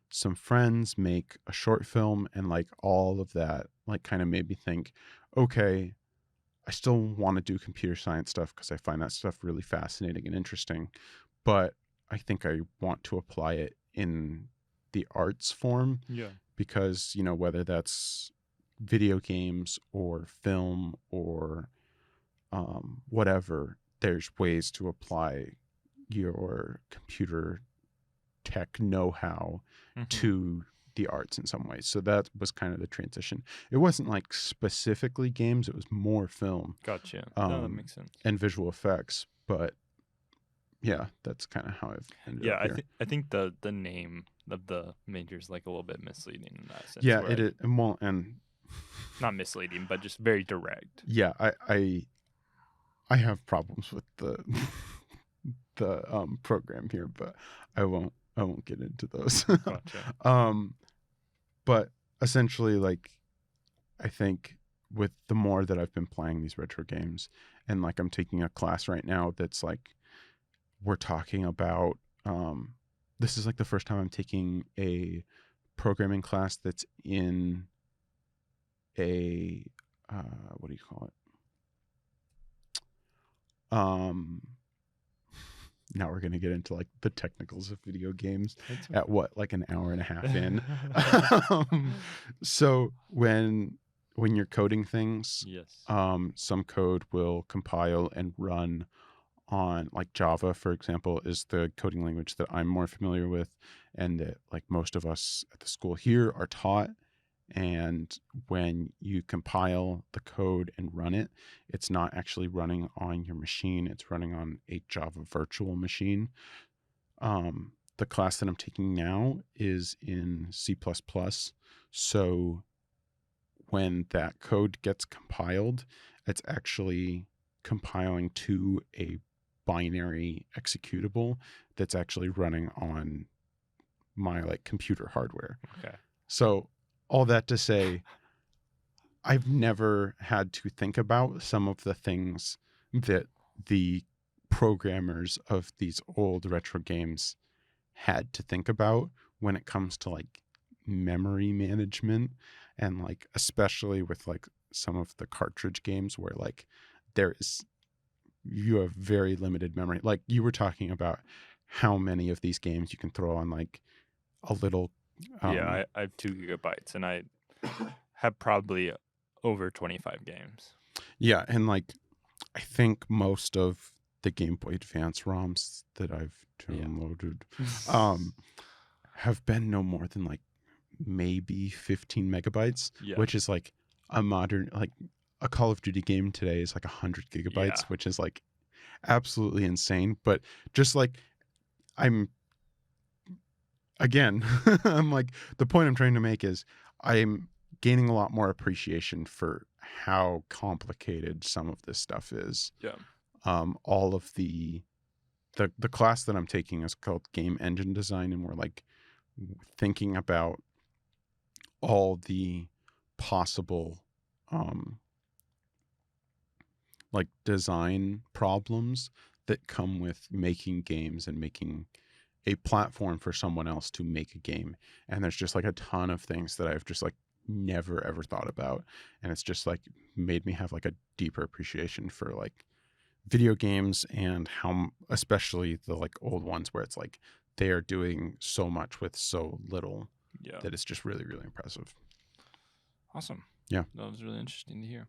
some friends make a short film, and like all of that like kind of made me think, okay, I still want to do computer science stuff because I find that stuff really fascinating and interesting, but I think I want to apply it in the arts form, Yeah. because, you know, whether that's video games or film or whatever, there's ways to apply your computer tech know-how Hmm. to the arts in some ways. So that was kind of the transition. It wasn't like specifically games, it was more film Gotcha. No, that um, makes sense. and visual effects. But yeah, that's kind of how I've ended Yeah, up here. I think the name of the major is like a little bit misleading in that sense, Yeah, where it is. Well, and not misleading, but just very direct. yeah, I have problems with the the program here, but I won't get into those. Gotcha. um, but essentially, like, I think with the more that I've been playing these retro games, and like I'm taking a class right now that's like, we're talking about this is like the first time I'm taking a programming class that's in a what do you call it? Um Now we're going to get into like the technicals of video games It's at what, like an hour and a half in. okay. um, so when you're coding things, Yes. some code will compile and run on, like, Java, for example, is the coding language that I'm more familiar with, and that like most of us at the school here are taught. And when you compile the code and run it, it's not actually running on your machine, it's running on a Java virtual machine. The class that I'm taking now is in C++. So when that code gets compiled, it's actually compiling to a binary executable that's actually running on my like computer hardware. Okay. So all that to say, I've never had to think about some of the things that the programmers of these old retro games had to think about when it comes to like memory management, and like especially with like some of the cartridge games where like there is you have very limited memory. Like you were talking about how many of these games you can throw on like a little Yeah, um I have 2 gigabytes, and I have probably over 25 games. yeah, and like I think most of the Game Boy Advance ROMs that I've Yeah. downloaded um have been no more than like maybe 15 megabytes, Yeah. which is like a modern, like a Call of Duty game today is like 100 gigabytes, Yeah. which is like absolutely insane. But just like I'm again, I'm like, the point I'm trying to make is I'm gaining a lot more appreciation for how complicated some of this stuff is. Yeah. All of the class that I'm taking is called Game Engine Design, and we're like thinking about all the possible um like design problems that come with making games and making a platform for someone else to make a game. And there's just like a ton of things that I've just like never ever thought about, and it's just like made me have like a deeper appreciation for like video games, and how especially the like old ones where it's like they are doing so much with so little Yeah. that it's just really really impressive. Awesome. Yeah. That was really interesting to hear.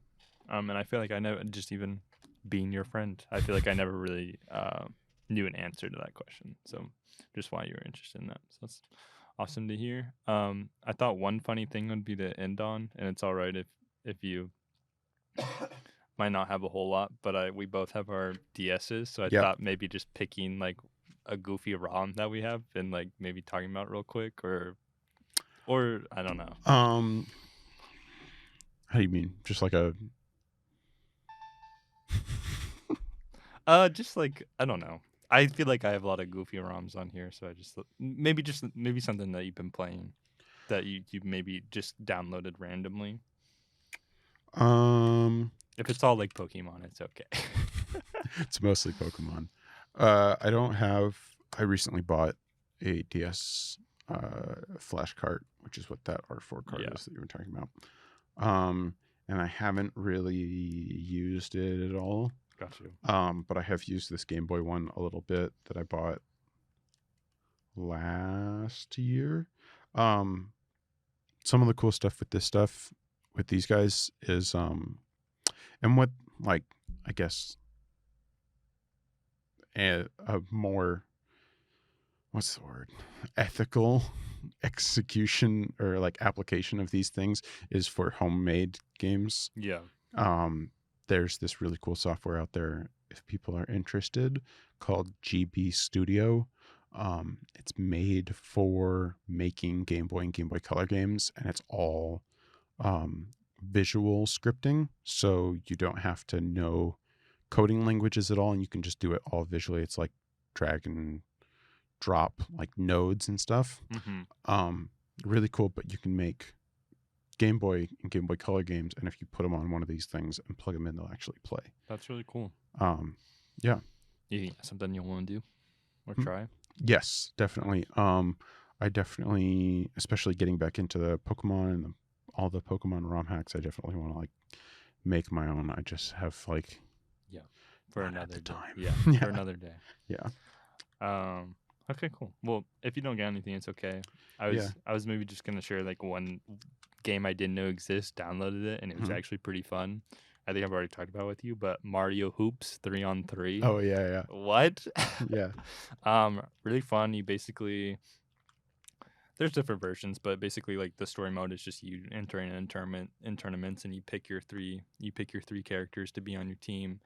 And I feel like I never, just even being your friend, I feel like I never really knew an answer to that question. So just why you were interested in that. So that's awesome to hear. I thought one funny thing would be to end on, and it's all right if you might not have a whole lot, but we both have our DSs, so I Yep. thought maybe just picking like a goofy ROM that we have and like maybe talking about it real quick, or I don't know. How do you mean? Just like a Just like I don't know. I feel like I have a lot of goofy ROMs on here, so I just maybe something that you've been playing. that you maybe just downloaded randomly? Um, If it's all like Pokemon, it's okay. it's mostly Pokemon. I don't have. I recently bought a DS flash cart, which is what that R4 card Yeah, is that you were talking about. Um, and I haven't really used it at all. got you. But I have used this Game Boy one a little bit that I bought last year. Um, some of the cool stuff with this stuff with these guys is and what, like, I guess a more, what's the word, ethical execution or like application of these things is for homemade games. Yeah. um there's this really cool software out there if people are interested called GB Studio. It's made for making Game Boy and Game Boy Color games, and it's all um visual scripting, so you don't have to know coding languages at all, and you can just do it all visually. It's like drag and drop like nodes and stuff. Mm-hmm. um Really cool, but you can make Game Boy and Game Boy Color games, and if you put them on one of these things and plug them in, they'll actually play. That's really cool. um yeah. You think that's something you'll want to do or Mm, try? yes, definitely. I definitely, especially getting back into the Pokemon and all the Pokemon ROM hacks, I definitely want to like make my own. I just have like Yeah. For not at another the day. time. Yeah. Yeah. For another day. Yeah. Okay, cool. Well, if you don't get anything, it's okay. Yeah. I was maybe just gonna share like one game I didn't know exists, downloaded it, and it was Mhm. actually pretty fun. I think I've already talked about it with you, but Mario Hoops 3-on-3. Oh yeah, What? yeah. Really fun. You basically there's different versions, but basically like the story mode is just you entering in tournaments, and you pick your three characters to be on your team.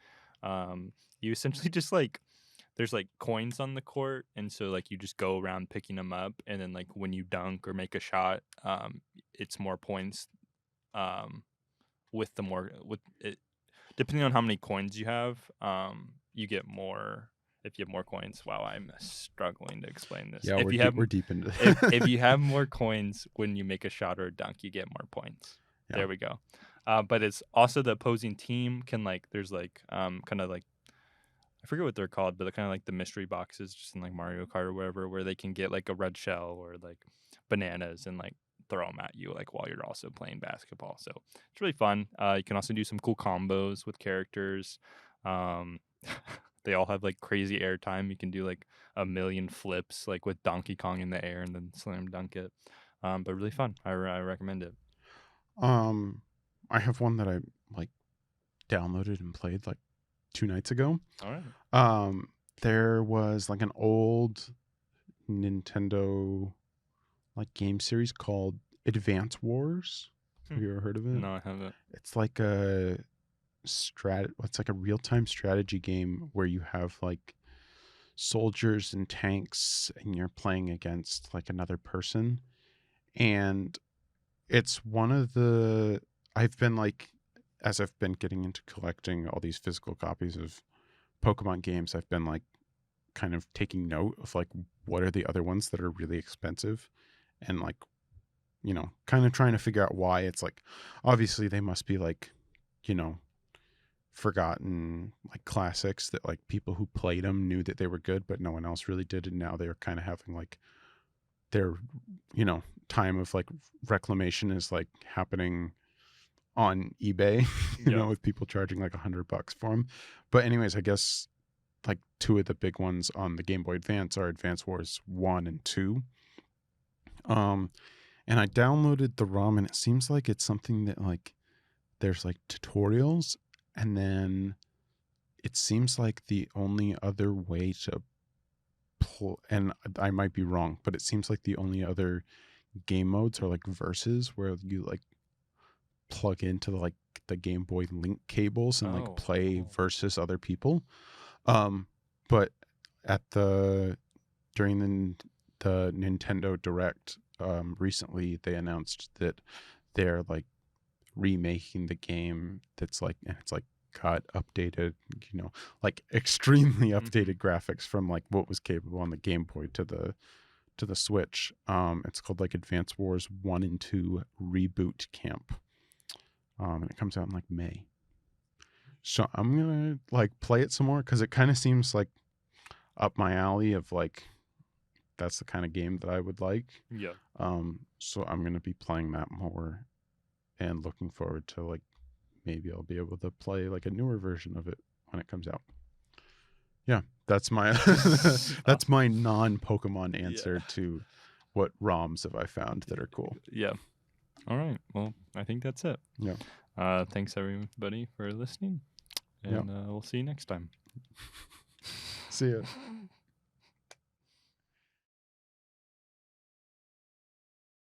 You essentially just like there's like coins on the court, and so like you just go around picking them up, and then like when you dunk or make a shot, it's more points. Um, with the more with it depending on how many coins you have, you get more if you have more coins. Wow, I'm struggling to explain this. Yeah, If you have we're deep into if you have more coins when you make a shot or a dunk, you get more points. yeah. There we go. But it's also the opposing team can like there's like kind of like I forget what they're called, but they're kind of like the mystery boxes just in like Mario Kart or whatever, where they can get like a red shell or like bananas and like throw them at you like while you're also playing basketball. So it's really fun. You can also do some cool combos with characters. Um, they all have like crazy airtime. You can do like a million flips like with Donkey Kong in the air and then slam dunk it. But really fun. I recommend it. um I have one that I like downloaded and played like 2 nights ago. All right. um there was like an old Nintendo like game series called Advance Wars. Hmm. Have you ever heard of it? No, I haven't. It's like a it's like a real-time strategy game where you have like soldiers and tanks, and you're playing against like another person. And it's one of the, I've been like, as I've been getting into collecting all these physical copies of Pokemon games, I've been like kind of taking note of like what are the other ones that are really expensive, and like, you know, kind of trying to figure out why. It's like obviously they must be like, you know, forgotten like classics that like people who played them knew that they were good, but no one else really did, and now they're kind of having like their, you know, time of like reclamation is like happening on eBay, you Yep. know, with people charging like $100 for them. But anyways, I guess like two of the big ones on the Game Boy Advance are Advance Wars 1 and 2. Um, and I downloaded the ROM, and it seems like it's something that like there's like tutorials, and then it seems like the only other way to pull, and I might be wrong, but it seems like the only other game modes are like versus, where you like plug into like the Game Boy Link cables and like Oh, play cool. versus other people. But at the during the Nintendo Direct recently, they announced that they're like remaking the game. That's like, and it's like got updated, you know, like extremely Mm-hmm. updated graphics from like what was capable on the Game Boy to the to the Switch. It's called like Advance Wars 1 and 2 Reboot Camp. And it comes out in like May. So I'm gonna like play it some more because it kind of seems like up my alley of like that's the kind of game that I would like. Yeah. So I'm gonna be playing that more and looking forward to like maybe I'll be able to play like a newer version of it when it comes out. Yeah, that's my that's my non-Pokemon answer to what ROMs have I found that are cool. Yeah. All right. Well, I think that's it. Yeah. Thanks everybody for listening, and we'll see you next time. See ya.